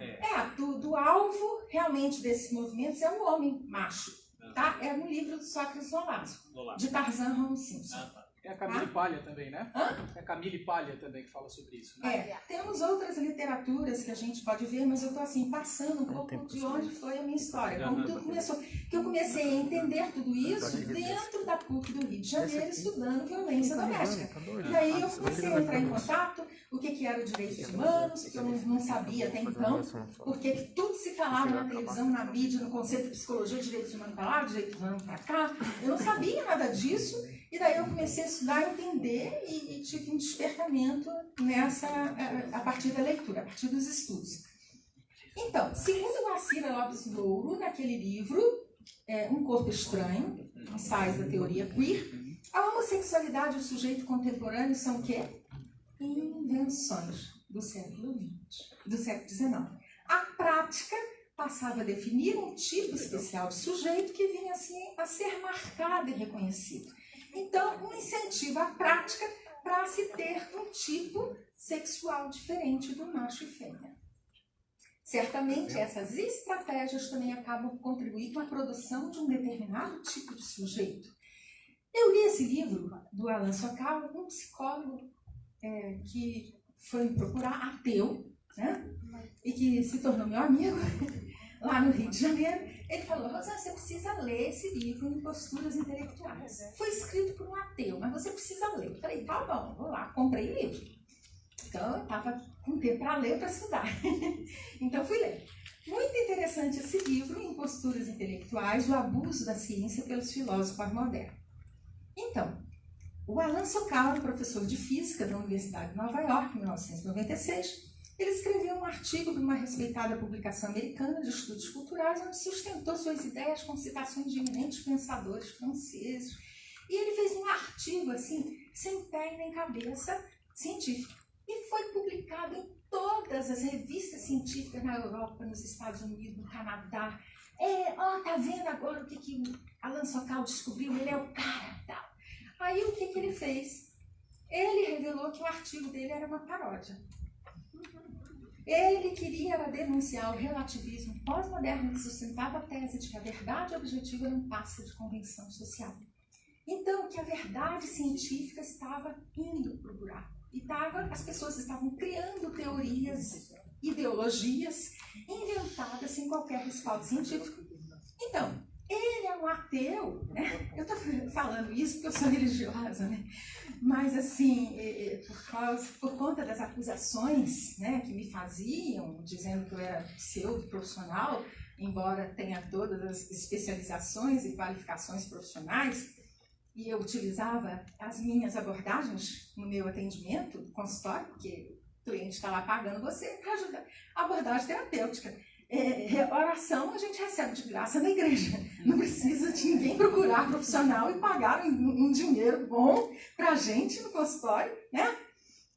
Do alvo realmente desses movimentos é o homem macho. Tá? É no livro do Sócrates Nolasco, de Tarzan Ramos Simpson. É a Camille Paglia também, né? É a Camille Paglia também que fala sobre isso, né? Temos outras literaturas que a gente pode ver, mas eu estou assim, passando um pouco de onde foi a minha história, como tudo começou. Que eu comecei a entender tudo isso dentro da PUC do Rio de Janeiro, estudando violência doméstica. E aí eu comecei a entrar em contato, o que era o direitos humanos, que eu não sabia até então, porque tudo se falava na televisão, na mídia, no conceito de psicologia, direitos humanos para lá, direitos humanos para cá. Eu não sabia nada disso. E daí eu comecei a estudar, a entender e tive um despertamento a partir da leitura, a partir dos estudos. Então, segundo Garcia Lopes Louro, naquele livro, Um Corpo Estranho, Ensaios da Teoria Queer, a homossexualidade e o sujeito contemporâneo são o quê? Invenções do século XX, do século XIX. A prática passava a definir um tipo especial de sujeito que vinha assim a ser marcado e reconhecido. Então, um incentivo à prática para se ter um tipo sexual diferente do macho e fêmea. Certamente, essas estratégias também acabam por contribuir com a produção de um determinado tipo de sujeito. Eu li esse livro do Alan Sokal, um psicólogo que foi me procurar, ateu, né? E que se tornou meu amigo lá no Rio de Janeiro. Ele falou: Rosângela, você precisa ler esse livro Imposturas Intelectuais. Foi escrito por um ateu, mas você precisa ler. Eu falei: tá bom, vou lá, comprei o livro. Então, eu estava com tempo para ler, para estudar. Então, fui ler. Muito interessante esse livro, Imposturas Intelectuais, o abuso da ciência pelos filósofos pós-modernos. Então, o Alan Sokal, professor de física da Universidade de Nova York, em 1996, ele escreveu um artigo para uma respeitada publicação americana de estudos culturais, onde sustentou suas ideias com citações de eminentes pensadores franceses. E ele fez um artigo, assim, sem pé nem cabeça, científico. E foi publicado em todas as revistas científicas na Europa, nos Estados Unidos, no Canadá. Tá vendo agora o que o Alan Sokal descobriu? Ele é o cara, tal. Aí o que ele fez? Ele revelou que o artigo dele era uma paródia. Ele queria denunciar o relativismo pós-moderno que sustentava a tese de que a verdade objetiva não passa de convenção social. Então, que a verdade científica estava indo para o buraco. E as pessoas estavam criando teorias, ideologias inventadas sem qualquer respaldo científico. Então, ele é um ateu, né? Eu estou falando isso porque eu sou religiosa, né? Mas, assim, por conta das acusações, né, que me faziam, dizendo que eu era pseudo-profissional, embora tenha todas as especializações e qualificações profissionais, e eu utilizava as minhas abordagens no meu atendimento consultório, porque o cliente está lá pagando você para ajudar. Abordagem terapêutica. Oração a gente recebe de graça na igreja. Não precisa de ninguém procurar profissional e pagar um dinheiro bom para a gente no consultório, né?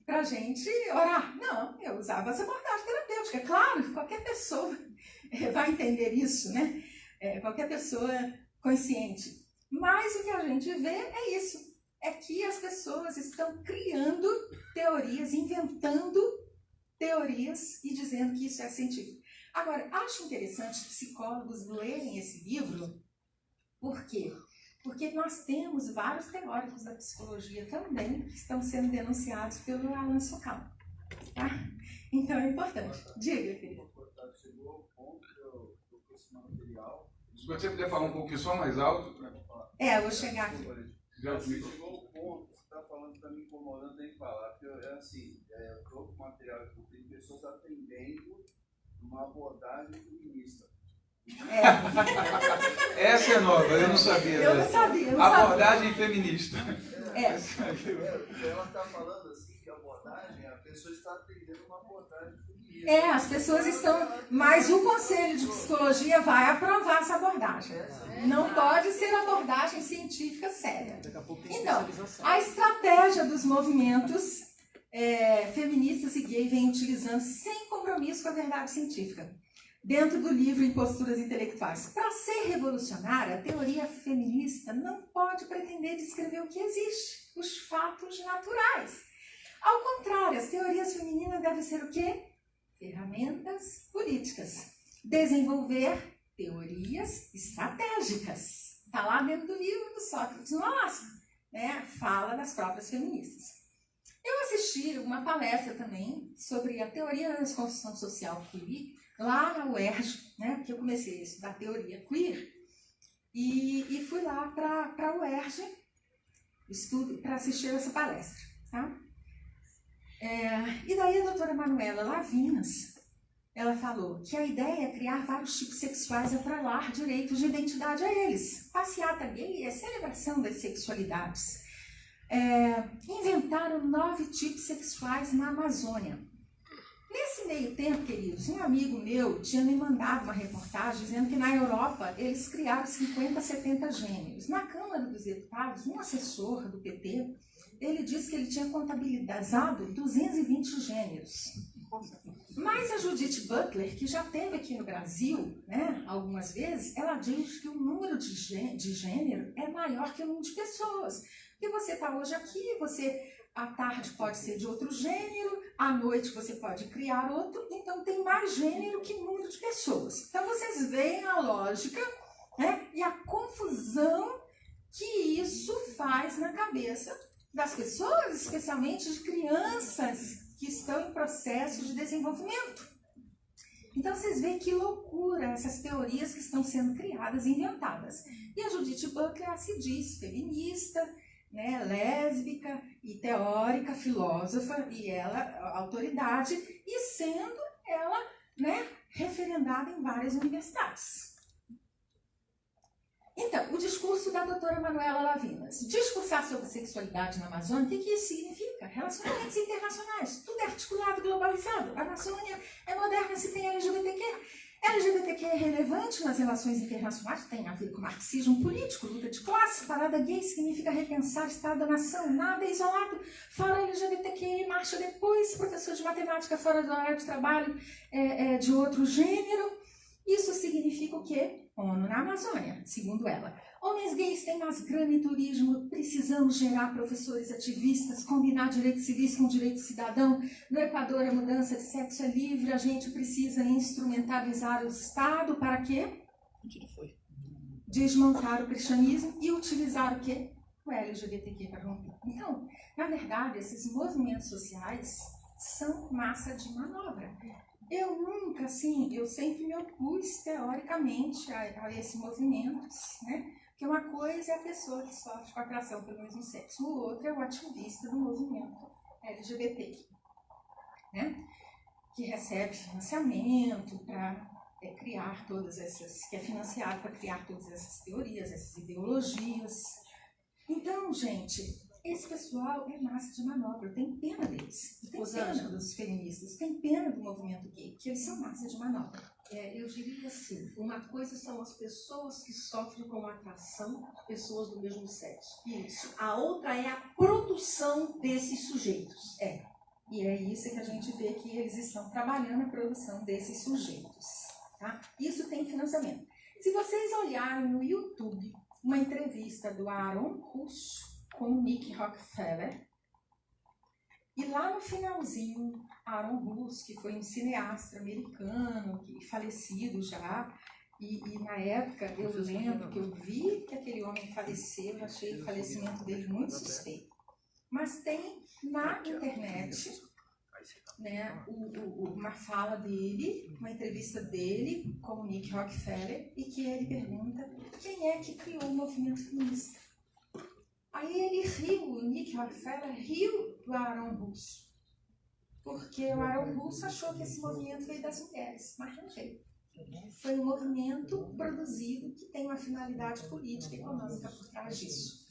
Para a gente orar. Não, eu usava essa abordagem terapêutica. Claro, qualquer pessoa vai entender isso, né? Qualquer pessoa consciente. Mas o que a gente vê é isso. É que as pessoas estão criando teorias, inventando teorias e dizendo que isso é científico. Agora, acho interessante os psicólogos lerem esse livro. Por quê? Porque nós temos vários teóricos da psicologia também que estão sendo denunciados pelo Alan Sokal. Tá? Então é importante. Diga, querido. Chegou ao ponto do esse material. Se você puder falar um pouquinho só mais alto. Eu vou chegar aqui. Chegou ao ponto, você está falando que está me incomodando em falar, porque eu estou com material que tem pessoas atendendo uma abordagem feminista. Essa é nova, eu não sabia. Eu não sabia. Abordagem feminista. Ela está falando assim que a abordagem, a pessoa está atendendo uma abordagem feminista. As pessoas estão... Mas o Conselho de Psicologia vai aprovar essa abordagem. Não pode ser abordagem científica séria. Então, a estratégia dos movimentos feministas e gay vem utilizando sem compromisso com a verdade científica. Dentro do livro Imposturas Intelectuais. Para ser revolucionária, a teoria feminista não pode pretender descrever o que existe, os fatos naturais. Ao contrário, as teorias femininas devem ser o quê? Ferramentas políticas. Desenvolver teorias estratégicas. Está lá dentro do livro do Sócrates no Alasca. Fala das próprias feministas. Eu assisti uma palestra também sobre a teoria da desconstrução social queer, lá na UERJ, porque eu comecei a estudar teoria queer, e fui lá para a UERJ para assistir essa palestra. Tá? E daí a doutora Manuela Lavinas, ela falou que a ideia é criar vários tipos sexuais e atrelar direitos de identidade a eles. Passeata gay é celebração das sexualidades. Inventaram 9 tipos sexuais na Amazônia. Nesse meio tempo, queridos, um amigo meu tinha me mandado uma reportagem dizendo que na Europa eles criaram 50, 70 gêneros. Na Câmara dos Deputados, um assessor do PT, ele disse que ele tinha contabilizado 220 gêneros. Mas a Judith Butler, que já esteve aqui no Brasil, algumas vezes, ela diz que o número de gênero é maior que o número de pessoas. Porque você está hoje aqui, à tarde pode ser de outro gênero, à noite você pode criar outro, então tem mais gênero que número de pessoas. Então vocês veem a lógica e a confusão que isso faz na cabeça das pessoas, especialmente de crianças que estão em processo de desenvolvimento. Então vocês veem que loucura essas teorias que estão sendo criadas e inventadas. E a Judith Butler se diz feminista, lésbica e teórica, filósofa, e ela autoridade, e sendo ela referendada em várias universidades. Então, o discurso da doutora Manuela Lavinas. Discursar sobre sexualidade na Amazônia, o que isso significa? Relacionamentos internacionais, tudo é articulado, globalizado. A Amazônia é moderna se tem LGBTQ. LGBTQ é relevante nas relações internacionais, tem a ver com marxismo político, luta de classe, parada gay significa repensar Estado da nação, nada é isolado, fora LGBTQ, marcha depois, professor de matemática fora do horário de trabalho de outro gênero. Isso significa o quê? ONU na Amazônia, segundo ela. Homens gays têm mais grana e turismo, precisamos gerar professores ativistas, combinar direitos civis com direito cidadão. No Equador, a mudança de sexo é livre, a gente precisa instrumentalizar o Estado para quê? Desmontar o cristianismo e utilizar o quê? O LGBTQ para romper. Então, na verdade, esses movimentos sociais são massa de manobra. Eu nunca, eu sempre me opus teoricamente a esses movimentos, Porque uma coisa é a pessoa que sofre com atração pelo mesmo sexo, o outro é o ativista do movimento LGBT, que recebe financiamento para criar todas essas, que é financiado para criar todas essas teorias, essas ideologias. Então, gente, esse pessoal é massa de manobra, tem pena deles, tem pena dos feministas, tem pena do movimento gay, que eles são massa de manobra. Eu diria assim, uma coisa são as pessoas que sofrem com a atração de pessoas do mesmo sexo. Isso. A outra é a produção desses sujeitos. E é isso que a gente vê que eles estão trabalhando a produção desses sujeitos. Tá? Isso tem financiamento. Se vocês olharem no YouTube uma entrevista do Aaron Russo com o Nick Rockefeller, E lá no finalzinho, Aaron Russ, que foi um cineasta americano, que falecido já, e na época eu lembro que eu vi que aquele homem faleceu, eu achei o falecimento dele muito suspeito. Mas tem na internet, né, uma fala dele, uma entrevista dele com o Nick Rockefeller, e que ele pergunta quem é que criou o movimento feminista. Aí ele riu, o Nick Rockefeller riu do Aaron Russ, porque o Aaron Russ achou que esse movimento veio das mulheres, mas não veio. Foi um movimento produzido que tem uma finalidade política e econômica por trás disso.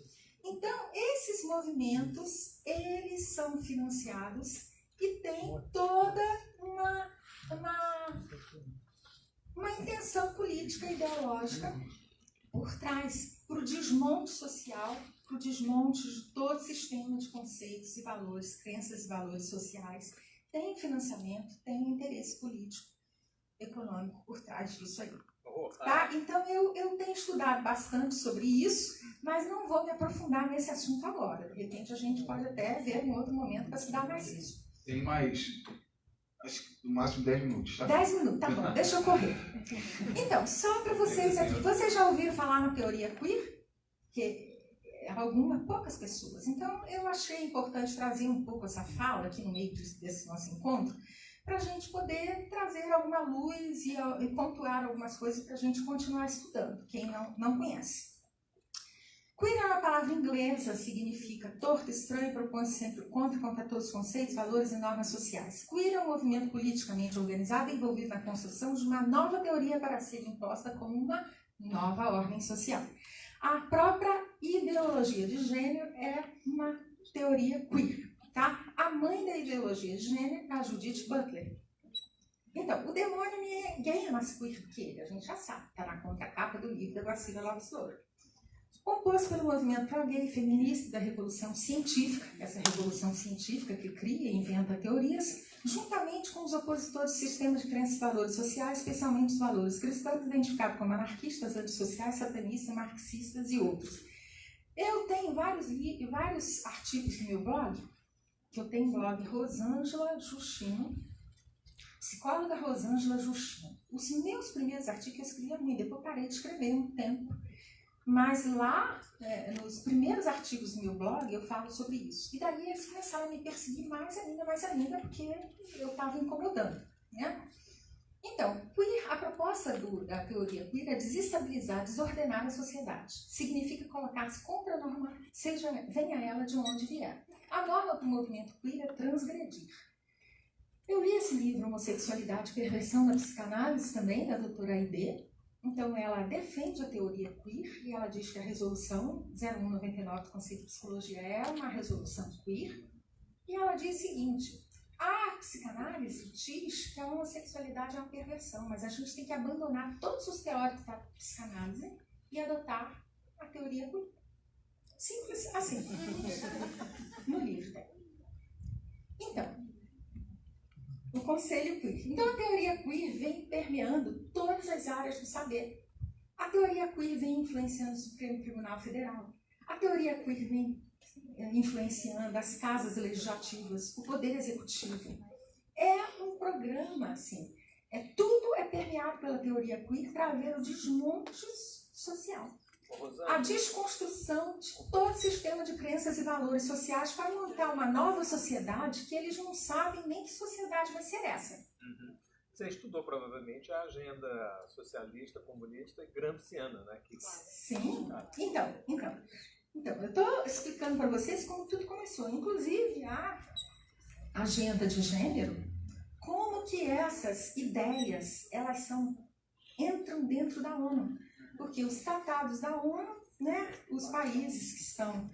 Então, esses movimentos, eles são financiados e tem toda uma intenção política e ideológica por trás, para o desmonte social, para o desmonte de todo o sistema de conceitos e valores, crenças e valores sociais. Tem financiamento, tem interesse político, econômico por trás disso aí. Tá? Então eu tenho estudado bastante sobre isso, mas não vou me aprofundar nesse assunto agora. De repente a gente pode até ver em outro momento para estudar mais isso. Tem mais, acho que no máximo 10 minutos, tá? 10 minutos, tá bom, deixa eu correr. Então, só para vocês aqui, vocês já ouviram falar na teoria queer? Que poucas pessoas. Então eu achei importante trazer um pouco essa fala aqui no meio desse nosso encontro, para a gente poder trazer alguma luz e pontuar algumas coisas para a gente continuar estudando, quem não conhece. Queer é uma palavra inglesa, significa torto, estranho, propõe-se sempre contra todos os conceitos, valores e normas sociais. Queer é um movimento politicamente organizado envolvido na construção de uma nova teoria para ser imposta como uma nova ordem social. A própria ideologia de gênero é uma teoria queer. Tá? A mãe da ideologia de gênero é a Judith Butler. Então, o demônio ninguém é mais queer do que ele, a gente já sabe, está na contracapa do livro da Graciela Lopes Loura. Composto pelo movimento pró-gay feminista da Revolução Científica, essa Revolução Científica que cria e inventa teorias, juntamente com os opositores do sistema de crenças e valores sociais, especialmente os valores cristãos, identificados como anarquistas, antissociais, satanistas, marxistas e outros. Eu tenho vários artigos no meu blog, que eu tenho o blog Rosângela Justino, psicóloga Rosângela Justino. Os meus primeiros artigos eu escrevia muito, depois parei de escrever um tempo. Mas lá, nos primeiros artigos do meu blog, eu falo sobre isso. E daí eles começaram a me perseguir mais ainda, porque eu estava incomodando, né? Então, queer, a proposta da teoria queer é desestabilizar, desordenar a sociedade. Significa colocar-se contra a norma, venha ela de onde vier. A norma do movimento queer é transgredir. Eu li esse livro, Homossexualidade e Perversão na Psicanálise, também, da doutora Aide. Então, ela defende a teoria queer e ela diz que a resolução 0199 do Conceito de Psicologia é uma resolução queer. E ela diz o seguinte: a psicanálise diz que a homossexualidade é uma perversão, mas a gente tem que abandonar todos os teóricos da psicanálise e adotar a teoria queer. Simples assim, no livro dela. Então, o conselho queer. Então, a teoria queer vem permeando todas as áreas do saber. A teoria queer vem influenciando o Supremo Tribunal Federal. A teoria queer vem influenciando as casas legislativas, o poder executivo. É um programa, assim, tudo é permeado pela teoria queer para haver o desmonte social. A desconstrução de todo o sistema de crenças e valores sociais para montar uma nova sociedade que eles não sabem nem que sociedade vai ser essa. Uhum. Você estudou provavelmente a agenda socialista, comunista e gramsciana, né? Sim. Então, eu estou explicando para vocês como tudo começou. Inclusive, a agenda de gênero, como que essas ideias, elas entram dentro da ONU. Porque os tratados da ONU, né, os países que estão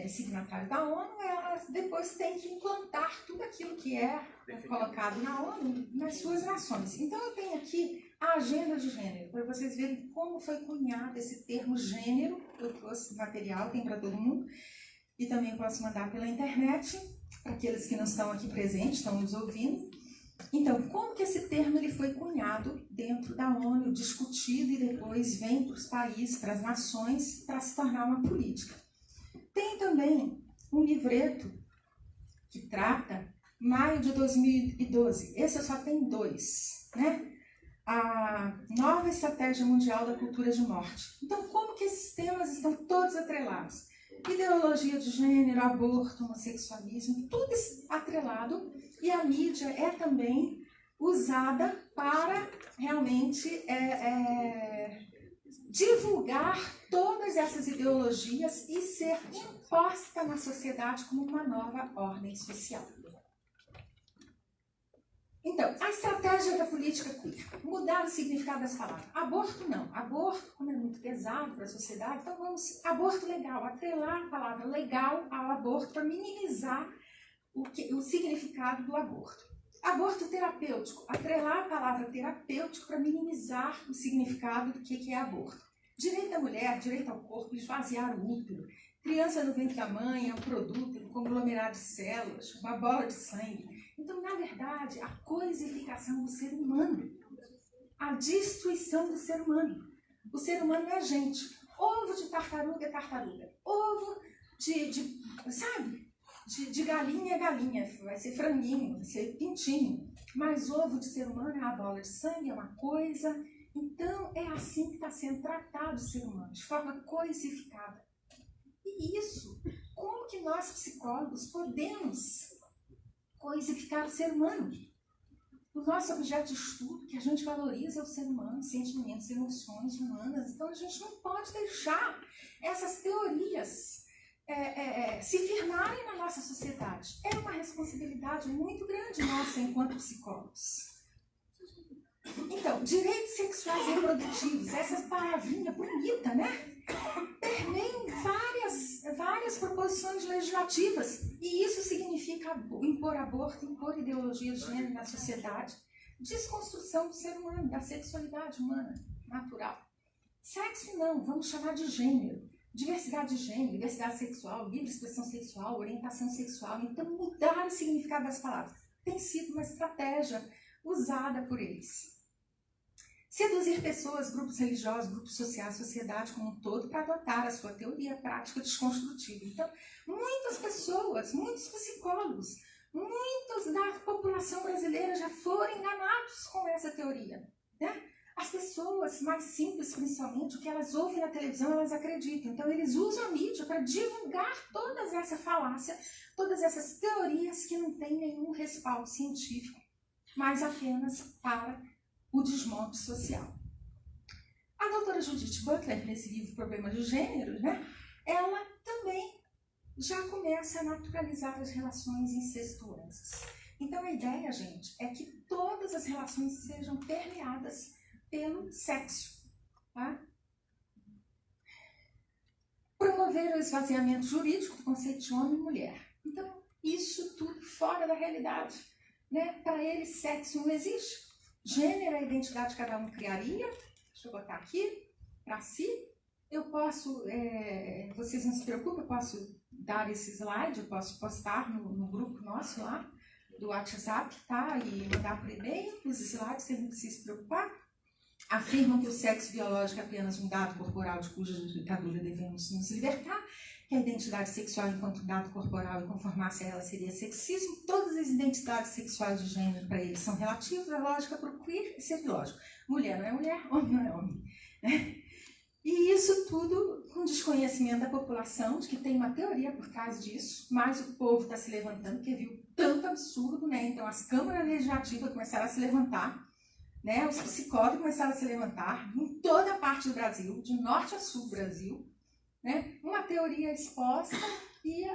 signatários da ONU, elas depois têm que implantar tudo aquilo que é colocado na ONU nas suas nações. Então eu tenho aqui a agenda de gênero, para vocês verem como foi cunhado esse termo gênero. Eu trouxe material, tem para todo mundo, e também posso mandar pela internet, para aqueles que não estão aqui presentes, estão nos ouvindo. Então, como que esse termo ele foi cunhado dentro da ONU, discutido e depois vem para os países, para as nações, para se tornar uma política? Tem também um livreto que trata, maio de 2012. Esse eu só tenho 2, né? A nova estratégia mundial da cultura de morte. Então, como que esses temas estão todos atrelados? Ideologia de gênero, aborto, homossexualismo, tudo atrelado, e a mídia é também usada para realmente divulgar todas essas ideologias e ser imposta na sociedade como uma nova ordem social. Então, a estratégia da política queer, mudar o significado das palavras. Aborto não. Aborto, como é muito pesado para a sociedade, então vamos, aborto legal, atrelar a palavra legal ao aborto para minimizar o significado do aborto. Aborto terapêutico, atrelar a palavra terapêutico para minimizar o significado do que é aborto. Direito da mulher, direito ao corpo, esvaziar o útero. Criança no ventre da mãe é um produto, um conglomerado de células, uma bola de sangue. Então, na verdade, a coisificação do ser humano, a destruição do ser humano. O ser humano é gente. Ovo de tartaruga é tartaruga. Ovo de galinha é galinha. Vai ser franguinho, vai ser pintinho. Mas ovo de ser humano é uma bola de sangue, é uma coisa. Então, é assim que está sendo tratado o ser humano, de forma coisificada. E isso, como que nós psicólogos podemos coisificar o ser humano? O nosso objeto de estudo, que a gente valoriza, é o ser humano, sentimentos, emoções humanas. Então, a gente não pode deixar essas teorias se firmarem na nossa sociedade. É uma responsabilidade muito grande nossa enquanto psicólogos. Então, direitos sexuais e reprodutivos, essa palavrinha bonita, né? Permeiam várias proposições legislativas. E isso significa impor aborto, impor ideologia de gênero na sociedade. Desconstrução do ser humano, da sexualidade humana, natural. Sexo não, vamos chamar de gênero. Diversidade de gênero, diversidade sexual, livre expressão sexual, orientação sexual. Então, mudar o significado das palavras tem sido uma estratégia usada por eles. Seduzir pessoas, grupos religiosos, grupos sociais, sociedade como um todo, para adotar a sua teoria prática desconstrutiva. Então, muitas pessoas, muitos psicólogos, muitos da população brasileira já foram enganados com essa teoria, né? As pessoas mais simples, principalmente, o que elas ouvem na televisão, elas acreditam. Então, eles usam a mídia para divulgar toda essa falácia, todas essas teorias que não têm nenhum respaldo científico, mas apenas para o desmonte social. A doutora Judith Butler, nesse livro Problemas de Gênero, né, ela também já começa a naturalizar as relações incestuosas. Então, a ideia, gente, é que todas as relações sejam permeadas pelo sexo. Tá? Promover o esvaziamento jurídico do conceito de homem e mulher. Então, isso tudo fora da realidade. Né? Para eles, sexo não existe. Gênero é a identidade que cada um criaria. Deixa eu botar aqui, para si. Eu posso, vocês não se preocupem, eu posso dar esse slide, eu posso postar no grupo nosso lá, do WhatsApp, tá? E mandar por e-mail os slides, sem se preocupar. Afirmam que o sexo biológico é apenas um dado corporal de cuja ditadura devemos nos libertar, que a identidade sexual enquanto dado corporal e conformar-se a ela seria sexismo. Todas as identidades sexuais de gênero para eles são relativas, a lógica para o queer é ser lógico. Mulher não é mulher, homem não é homem. Né? E isso tudo com desconhecimento da população, de que tem uma teoria por trás disso, mas o povo está se levantando, porque viu tanto absurdo, né? Então as câmaras legislativas começaram a se levantar, né? Os psicólogos começaram a se levantar em toda a parte do Brasil, de norte a sul do Brasil, né? Uma teoria exposta e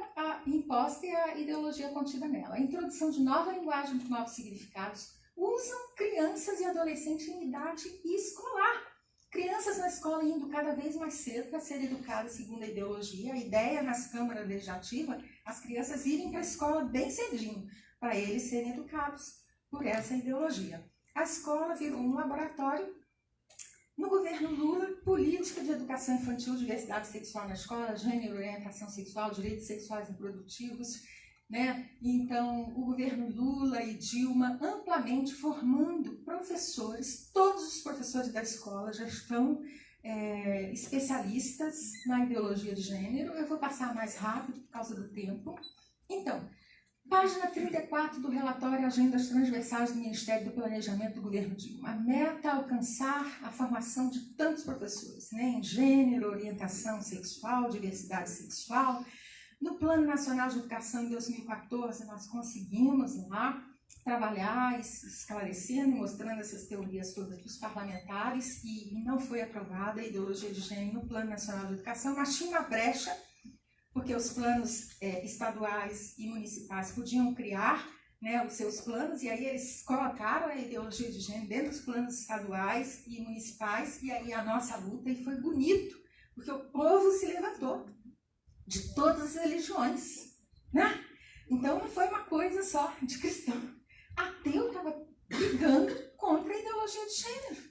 imposta e a ideologia contida nela. A introdução de nova linguagem com novos significados usam crianças e adolescentes em idade escolar. Crianças na escola indo cada vez mais cedo para serem educadas segundo a ideologia. A ideia nas câmaras legislativas, as crianças irem para a escola bem cedinho, para eles serem educados por essa ideologia. A escola virou um laboratório. No governo Lula, política de educação infantil, diversidade sexual na escola, gênero, orientação sexual, direitos sexuais reprodutivos, né? Então, o governo Lula e Dilma amplamente formando professores, todos os professores da escola já estão especialistas na ideologia de gênero. Eu vou passar mais rápido por causa do tempo. Então, Página 34 do relatório Agendas Transversais do Ministério do Planejamento do Governo Dilma. A meta é alcançar a formação de tantos professores, né, em gênero, orientação sexual, diversidade sexual. No Plano Nacional de Educação, em 2014, nós conseguimos lá trabalhar, esclarecendo e mostrando essas teorias todas para os parlamentares, e não foi aprovada a ideologia de gênero no Plano Nacional de Educação, mas tinha uma brecha, porque os planos estaduais e municipais podiam criar, né, os seus planos, e aí eles colocaram a ideologia de gênero dentro dos planos estaduais e municipais, e aí a nossa luta, e foi bonito, porque o povo se levantou, de todas as religiões, né? Então não foi uma coisa só de cristão. Ateu estava brigando contra a ideologia de gênero.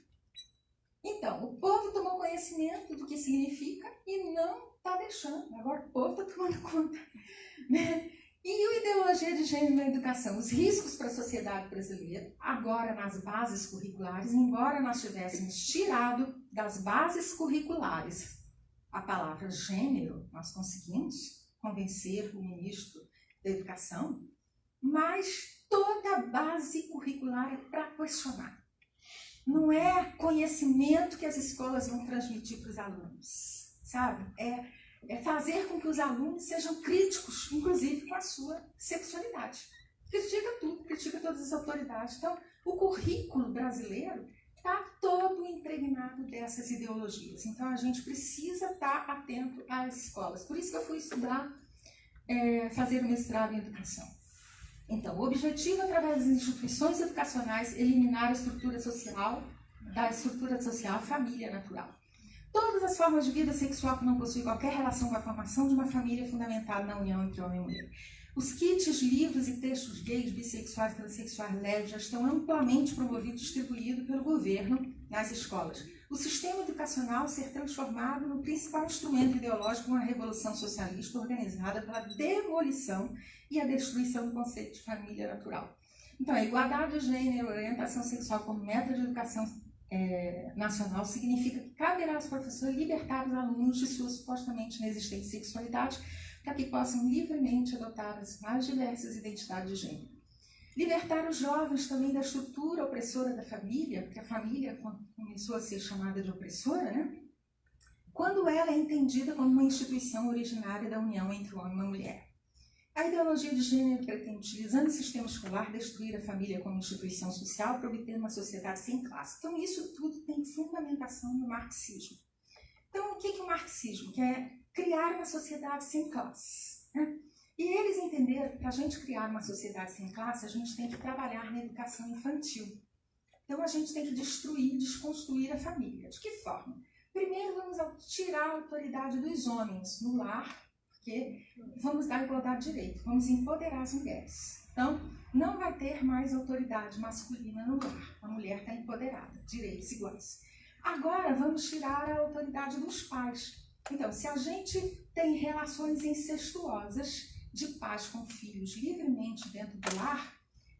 Então, o povo tomou conhecimento do que significa e não está deixando. Agora o povo está tomando conta, né? E a ideologia de gênero na educação, os riscos para a sociedade brasileira, agora nas bases curriculares, embora nós tivéssemos tirado das bases curriculares a palavra gênero, nós conseguimos convencer o ministro da Educação, mas toda a base curricular é para questionar. Não é conhecimento que as escolas vão transmitir para os alunos, sabe? É fazer com que os alunos sejam críticos, inclusive com a sua sexualidade. Critica tudo, critica todas as autoridades. Então, o currículo brasileiro está todo impregnado dessas ideologias. Então, a gente precisa estar atento às escolas. Por isso que eu fui estudar, fazer o mestrado em educação. Então, o objetivo, através das instituições educacionais, eliminar a estrutura social, da estrutura social, a família natural. Todas as formas de vida sexual que não possuem qualquer relação com a formação de uma família fundamentada na união entre homem e mulher. Os kits, livros e textos gays, bissexuais, transexuais, lésbicas estão amplamente promovidos e distribuídos pelo governo nas escolas. O sistema educacional ser transformado no principal instrumento ideológico de uma revolução socialista organizada pela demolição e a destruição do conceito de família natural. Então, a igualdade de gênero e orientação sexual como meta de educação nacional significa que caberá aos professores libertar os alunos de sua supostamente inexistente sexualidade para que possam livremente adotar as mais diversas identidades de gênero. Libertar os jovens também da estrutura opressora da família, porque a família começou a ser chamada de opressora, né? Quando ela é entendida como uma instituição originária da união entre o homem e uma mulher. A ideologia de gênero pretende, utilizando o sistema escolar, destruir a família como instituição social para obter uma sociedade sem classe. Então, isso tudo tem fundamentação no marxismo. Então, o que é o marxismo? Que é criar uma sociedade sem classe, né? E eles entenderam que para a gente criar uma sociedade sem classe, a gente tem que trabalhar na educação infantil. Então, a gente tem que destruir, desconstruir a família. De que forma? Primeiro, vamos tirar a autoridade dos homens no lar, porque vamos dar igualdade de direito, vamos empoderar as mulheres. Então, não vai ter mais autoridade masculina no lar. A mulher está empoderada, direitos iguais. Agora, vamos tirar a autoridade dos pais. Então, se a gente tem relações incestuosas de pais com filhos livremente dentro do lar,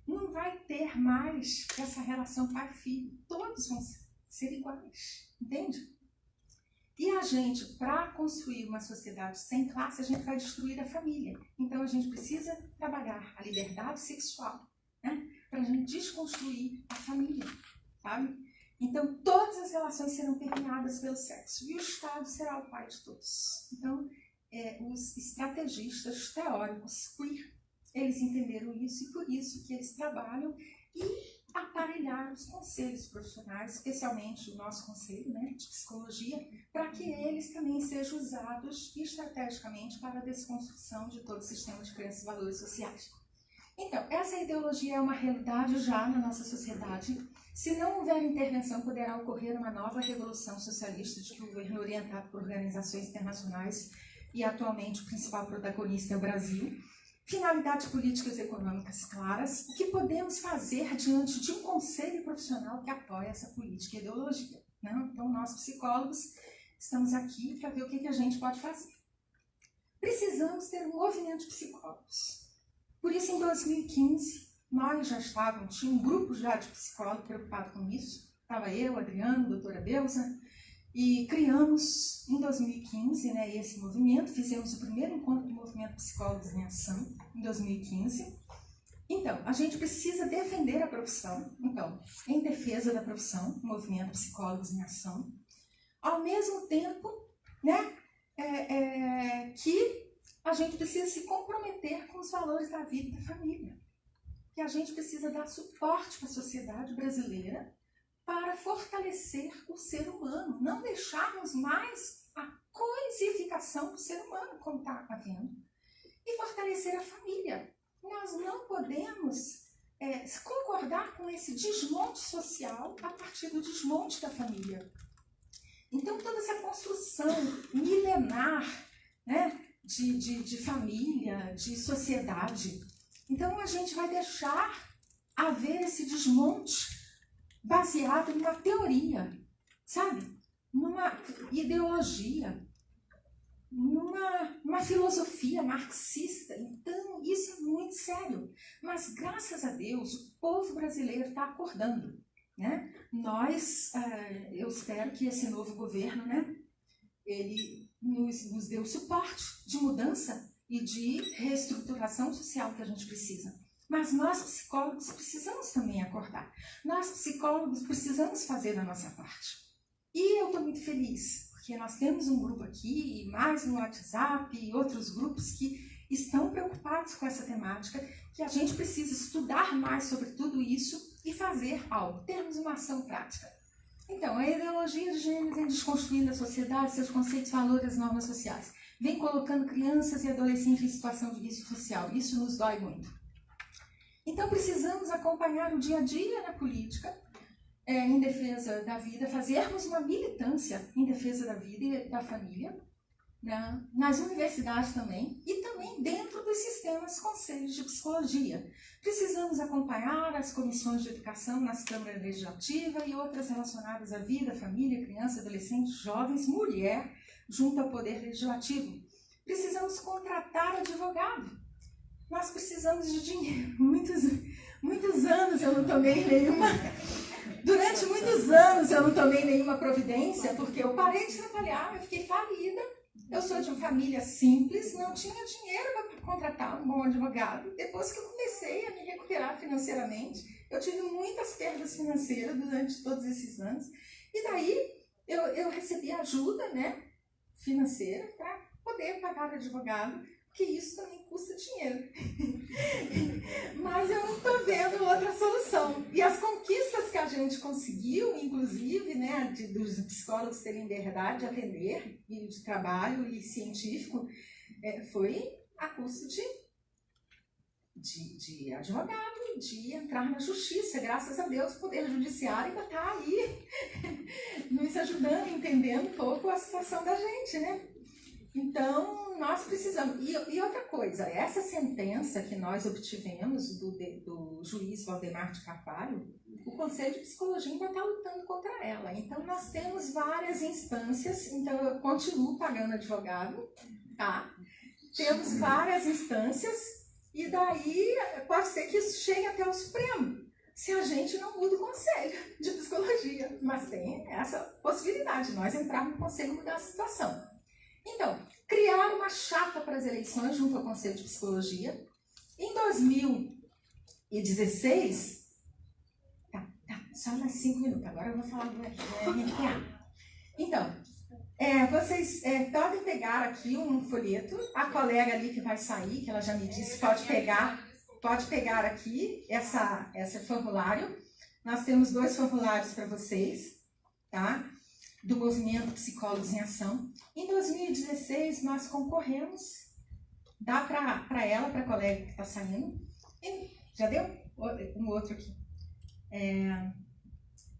não vai ter mais essa relação pai-filho. Todos vão ser iguais, entende? E a gente, para construir uma sociedade sem classe, a gente vai destruir a família. Então, a gente precisa trabalhar a liberdade sexual, né, para a gente desconstruir a família, sabe? Então, todas as relações serão permeadas pelo sexo. E o Estado será o pai de todos. Então, os estrategistas teóricos queer, eles entenderam isso e por isso que eles trabalham e aparelhar os conselhos profissionais, especialmente o nosso conselho, né, de psicologia, para que eles também sejam usados estrategicamente para a desconstrução de todo o sistema de crenças e valores sociais. Então, essa ideologia é uma realidade já na nossa sociedade. Se não houver intervenção, poderá ocorrer uma nova revolução socialista de governo orientado por organizações internacionais e atualmente o principal protagonista é o Brasil. Finalidades políticas e econômicas claras. O que podemos fazer diante de um conselho profissional que apoia essa política e ideologia, né? Então, nós psicólogos estamos aqui para ver o que a gente pode fazer. Precisamos ter um movimento de psicólogos. Por isso, em 2015, nós já tinha um grupo já de psicólogos preocupado com isso. Estava eu, Adriano, a doutora Beusa, e criamos em 2015, né, esse movimento. Fizemos o primeiro encontro do movimento Psicólogos em Ação, em 2015. Então, a gente precisa defender a profissão. Então, em defesa da profissão, Movimento Psicólogos em Ação, ao mesmo tempo, né, que a gente precisa se comprometer com os valores da vida e da família. Que a gente precisa dar suporte para a sociedade brasileira para fortalecer o ser humano, não deixarmos mais a coisificação do ser humano, como está havendo, e fortalecer a família. Nós não podemos concordar com esse desmonte social a partir do desmonte da família. Então, toda essa construção milenar, né, de família, de sociedade, então a gente vai deixar haver esse desmonte baseado numa teoria, sabe? Numa ideologia, numa filosofia marxista. Então, isso é muito sério. Mas, graças a Deus, o povo brasileiro está acordando, né? Eu espero que esse novo governo, né, ele nos dê o suporte de mudança e de reestruturação social que a gente precisa. Mas nós, psicólogos, precisamos também acordar. Nós, psicólogos, precisamos fazer a nossa parte. E eu estou muito feliz, porque nós temos um grupo aqui, e mais no WhatsApp, e outros grupos que estão preocupados com essa temática, que a gente precisa estudar mais sobre tudo isso e fazer algo, termos uma ação prática. Então, a ideologia de gênero vem desconstruindo a sociedade, seus conceitos, valores, normas sociais. Vem colocando crianças e adolescentes em situação de risco social. Isso nos dói muito. Então, precisamos acompanhar o dia a dia na política, em defesa da vida, fazermos uma militância em defesa da vida e da família, nas universidades também, e também dentro dos sistemas conselhos de psicologia. Precisamos acompanhar as comissões de educação nas câmaras legislativas e outras relacionadas à vida, família, criança, adolescente, jovens, mulher, junto ao poder legislativo. Precisamos contratar advogado. Nós precisamos de dinheiro. Muitos anos eu não tomei nenhuma... Durante muitos anos eu não tomei nenhuma providência, porque eu parei de trabalhar, eu fiquei falida. Eu sou de uma família simples, não tinha dinheiro para contratar um bom advogado. Depois que eu comecei a me recuperar financeiramente, eu tive muitas perdas financeiras durante todos esses anos. E daí eu recebi ajuda, né, financeira para poder pagar advogado, porque isso também custa dinheiro. Mas eu não estou vendo outra solução. E as conquistas que a gente conseguiu, inclusive, né, dos psicólogos terem liberdade de atender, e de trabalho e científico, foi a custo de advogado, de entrar na justiça. Graças a Deus, o Poder Judiciário ainda está aí nos ajudando, entendendo um pouco a situação da gente, né? Então, nós precisamos... E outra coisa, essa sentença que nós obtivemos do juiz Valdemar de Carvalho, o Conselho de Psicologia ainda está lutando contra ela. Então, nós temos várias instâncias, então eu continuo pagando advogado, tá? Temos várias instâncias, e daí pode ser que isso chegue até o Supremo, se a gente não muda o Conselho de Psicologia. Mas tem essa possibilidade, nós entrarmos no Conselho e mudar a situação. Então, criar uma chapa para as eleições junto ao Conselho de Psicologia. Em 2016... Só mais 5 minutos, agora eu vou falar do RPA. Então, vocês podem pegar aqui um folheto. A colega ali que vai sair, que ela já me disse, pode pegar aqui esse formulário. Nós temos 2 formulários para vocês, tá? Do Movimento Psicólogos em Ação. Em 2016, nós concorremos, dá para a colega que está saindo. Já deu? Um outro aqui.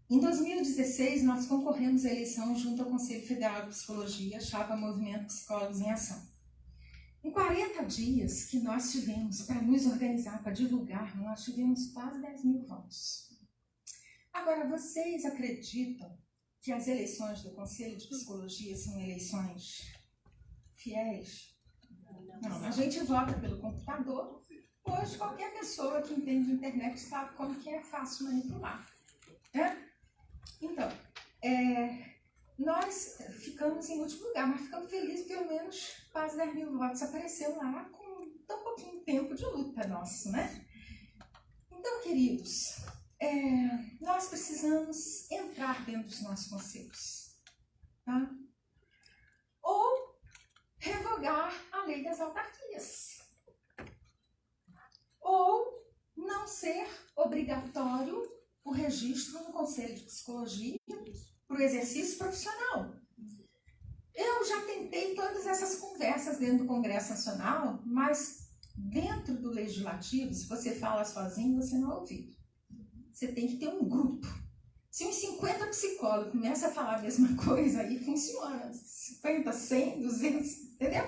Em 2016, nós concorremos à eleição junto ao Conselho Federal de Psicologia, chapa Movimento Psicólogos em Ação. Em 40 dias que nós tivemos para nos organizar, para divulgar, nós tivemos quase 10 mil votos. Agora, vocês acreditam que as eleições do Conselho de Psicologia são eleições fiéis? Não, a gente vota pelo computador. Hoje, qualquer pessoa que entende de internet sabe como que é fácil manipular. Então, nós ficamos em último lugar, mas ficamos felizes, pelo menos quase 10 mil votos apareceram lá com tão pouquinho tempo de luta nosso, né? queridos, nós precisamos entrar dentro dos nossos conselhos, tá? Ou revogar a lei das autarquias. Ou não ser obrigatório o registro no Conselho de Psicologia para o exercício profissional. Eu já tentei todas essas conversas dentro do Congresso Nacional, mas dentro do Legislativo, se você fala sozinho, você não é ouvido. Você tem que ter um grupo. Se uns 50 psicólogos começam a falar a mesma coisa, aí funciona. 50, 100, 200, entendeu?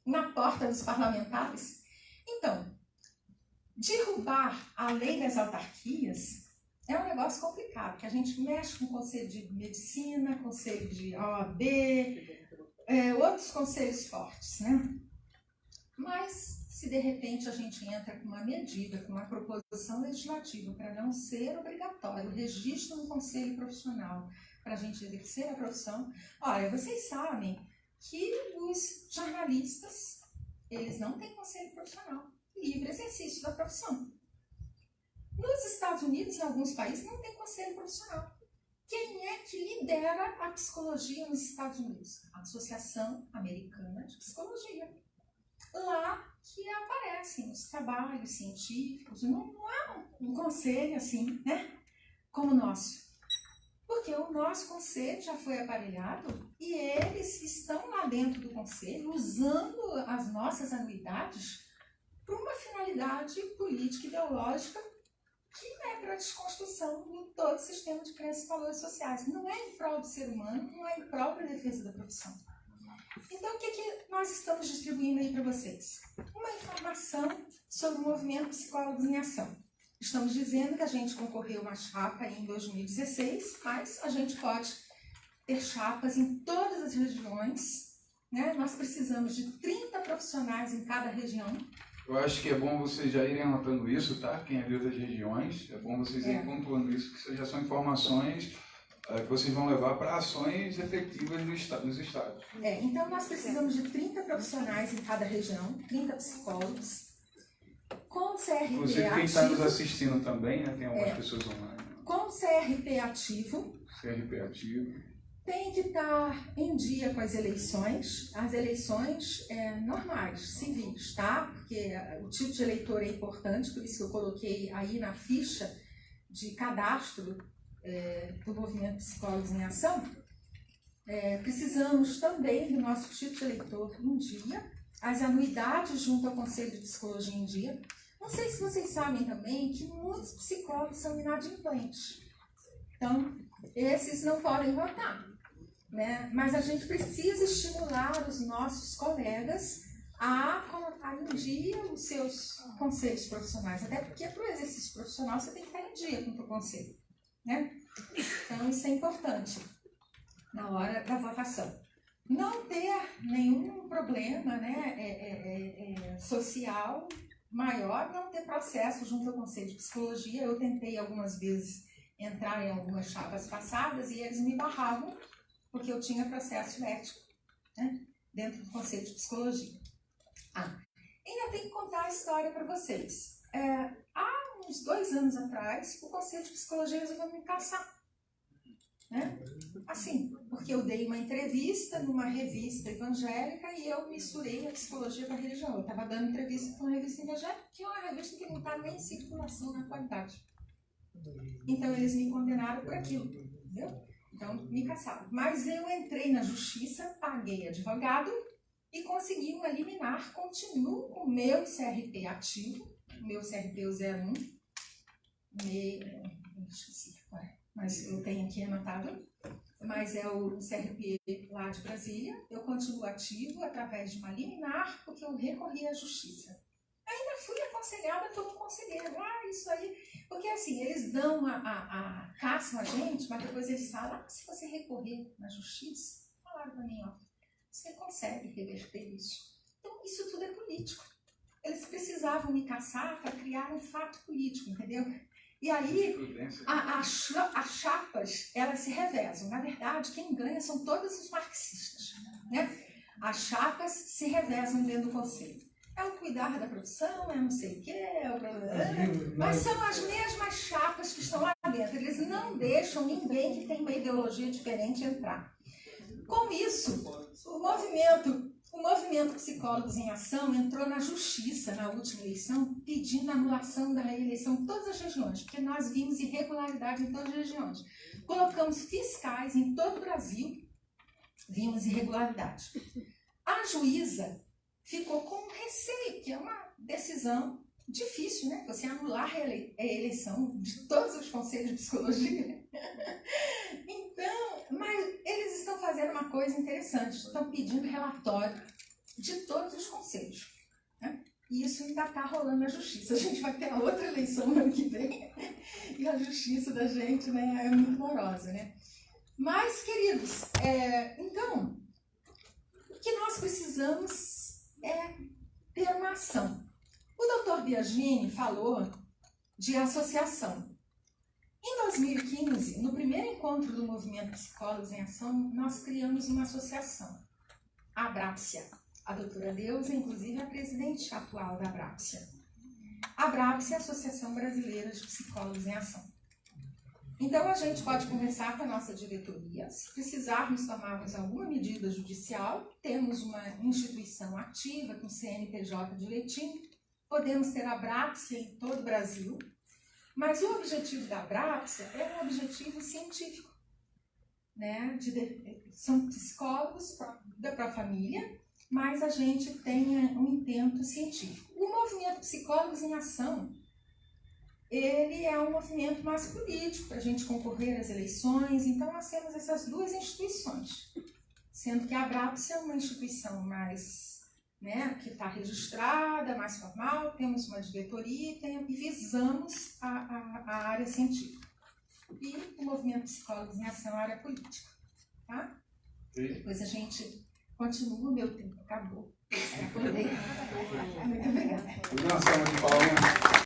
Na porta dos parlamentares. Então, derrubar a lei das autarquias é um negócio complicado, porque a gente mexe com o Conselho de Medicina, Conselho de OAB, outros conselhos fortes, né? Mas, se de repente a gente entra com uma medida, com uma proposição legislativa para não ser obrigatório o registro no conselho profissional, para a gente exercer a profissão, olha, vocês sabem que os jornalistas, eles não têm conselho profissional, livre exercício da profissão. Nos Estados Unidos e em alguns países não tem conselho profissional. Quem é que lidera a psicologia nos Estados Unidos? A Associação Americana de Psicologia. Lá que aparecem os trabalhos científicos, não é um conselho assim, né? Como o nosso. Porque o nosso conselho já foi aparelhado e eles estão lá dentro do conselho usando as nossas anuidades para uma finalidade política e ideológica que é para a desconstrução de todo o sistema de crenças e valores sociais. Não é em prol do ser humano, não é em prol da defesa da profissão. Então, o que nós estamos distribuindo aí para vocês? Uma informação sobre o movimento Psicólogos em Ação. Estamos dizendo que a gente concorreu a uma chapa em 2016, mas a gente pode ter chapas em todas as regiões, né? Nós precisamos de 30 profissionais em cada região. Eu acho que é bom vocês já irem anotando isso, tá? Quem é de outras regiões, é bom vocês irem pontuando isso, que isso já são informações que vocês vão levar para ações efetivas nos estados. Então, nós precisamos de 30 profissionais em cada região, 30 psicólogos, com CRP Inclusive, quem está nos assistindo também, né? Tem algumas pessoas online. Com CRP ativo. CRP ativo. Tem que estar em dia com as eleições normais, civis, tá? Porque o tipo de eleitor é importante, por isso que eu coloquei aí na ficha de cadastro do Movimento Psicólogos em Ação. Precisamos também do nosso tipo de eleitor em dia, as anuidades junto ao Conselho de Psicologia em dia. Não sei se vocês sabem também que muitos psicólogos são inadimplentes. Então, esses não podem votar. Né? Mas a gente precisa estimular os nossos colegas a colocar em dia os seus conselhos profissionais, até porque para o exercício profissional você tem que estar em dia com o seu conselho, né? Então isso é importante na hora da votação. Não ter nenhum problema, né, social maior, não ter processo junto ao Conselho de Psicologia. Eu tentei algumas vezes entrar em algumas chapas passadas e eles me barravam porque eu tinha processo ético, né, dentro do Conselho de Psicologia. Ainda tenho que contar a história para vocês. Há uns 2 anos atrás, o Conselho de Psicologia resolveu me caçar. Né? Assim, porque eu dei uma entrevista numa revista evangélica e eu misturei a psicologia com a religião. Eu estava dando entrevista com uma revista evangélica, que é uma revista que não está nem em circulação na atualidade. Então, eles me condenaram por aquilo, entendeu? Então, me caçaram. Mas eu entrei na justiça, paguei advogado e consegui uma liminar. Continuo com o meu CRP ativo, o meu CRP 01. Esqueci agora, mas eu tenho aqui anotado. Mas é o CRP lá de Brasília. Eu continuo ativo através de uma liminar, porque eu recorri à justiça. Ainda fui aconselhada por um conselheiro. Isso aí. Porque assim, eles dão caçam a gente, mas depois eles falam, se você recorrer na justiça, falaram para mim, você consegue reverter isso. Então, isso tudo é político. Eles precisavam me caçar para criar um fato político, entendeu? E aí, as chapas, elas se revezam. Na verdade, quem ganha são todos os marxistas, né? As chapas se revezam dentro do conselho. É o cuidar da profissão, é não sei o quê, é o... Mas são as mesmas chapas que estão lá dentro. Eles não deixam ninguém que tem uma ideologia diferente entrar. Com isso, o movimento Psicólogos em Ação entrou na justiça na última eleição, pedindo a anulação da reeleição em todas as regiões, porque nós vimos irregularidade em todas as regiões. Colocamos fiscais em todo o Brasil, vimos irregularidade. A juíza ficou com receio, que é uma decisão difícil, né? Você anular a eleição de todos os conselhos de psicologia. Então, mas eles estão fazendo uma coisa interessante, estão pedindo relatório de todos os conselhos, né? E isso ainda está rolando na justiça. A gente vai ter a outra eleição no ano que vem e a justiça da gente, né, é muito morosa, né? Mas, queridos, então, o que nós precisamos é ter uma ação. O Dr. Biagini falou de associação. Em 2015, no primeiro encontro do Movimento Psicólogos em Ação, nós criamos uma associação, a Abrápsia. A doutora Deusa, inclusive, é a presidente atual da Abrápsia. A Abrápsia é a Associação Brasileira de Psicólogos em Ação. Então, a gente pode conversar com a nossa diretoria. Se precisarmos tomarmos alguma medida judicial, temos uma instituição ativa com CNPJ direitinho, podemos ter a Abrápsia em todo o Brasil, mas o objetivo da Abrápsia é um objetivo científico, né? São psicólogos da Profamília, mas a gente tem um intento científico. O movimento Psicólogos em Ação, ele é um movimento mais político, para a gente concorrer às eleições, então nós temos essas duas instituições, sendo que a Abrápsia é uma instituição mais, né, que está registrada, mais formal, temos uma diretoria e visamos a área científica. E o movimento Psicólogos em Ação, a área política. Tá? Depois a gente continua, o meu tempo acabou. Muito obrigada. Uma salva de palmas.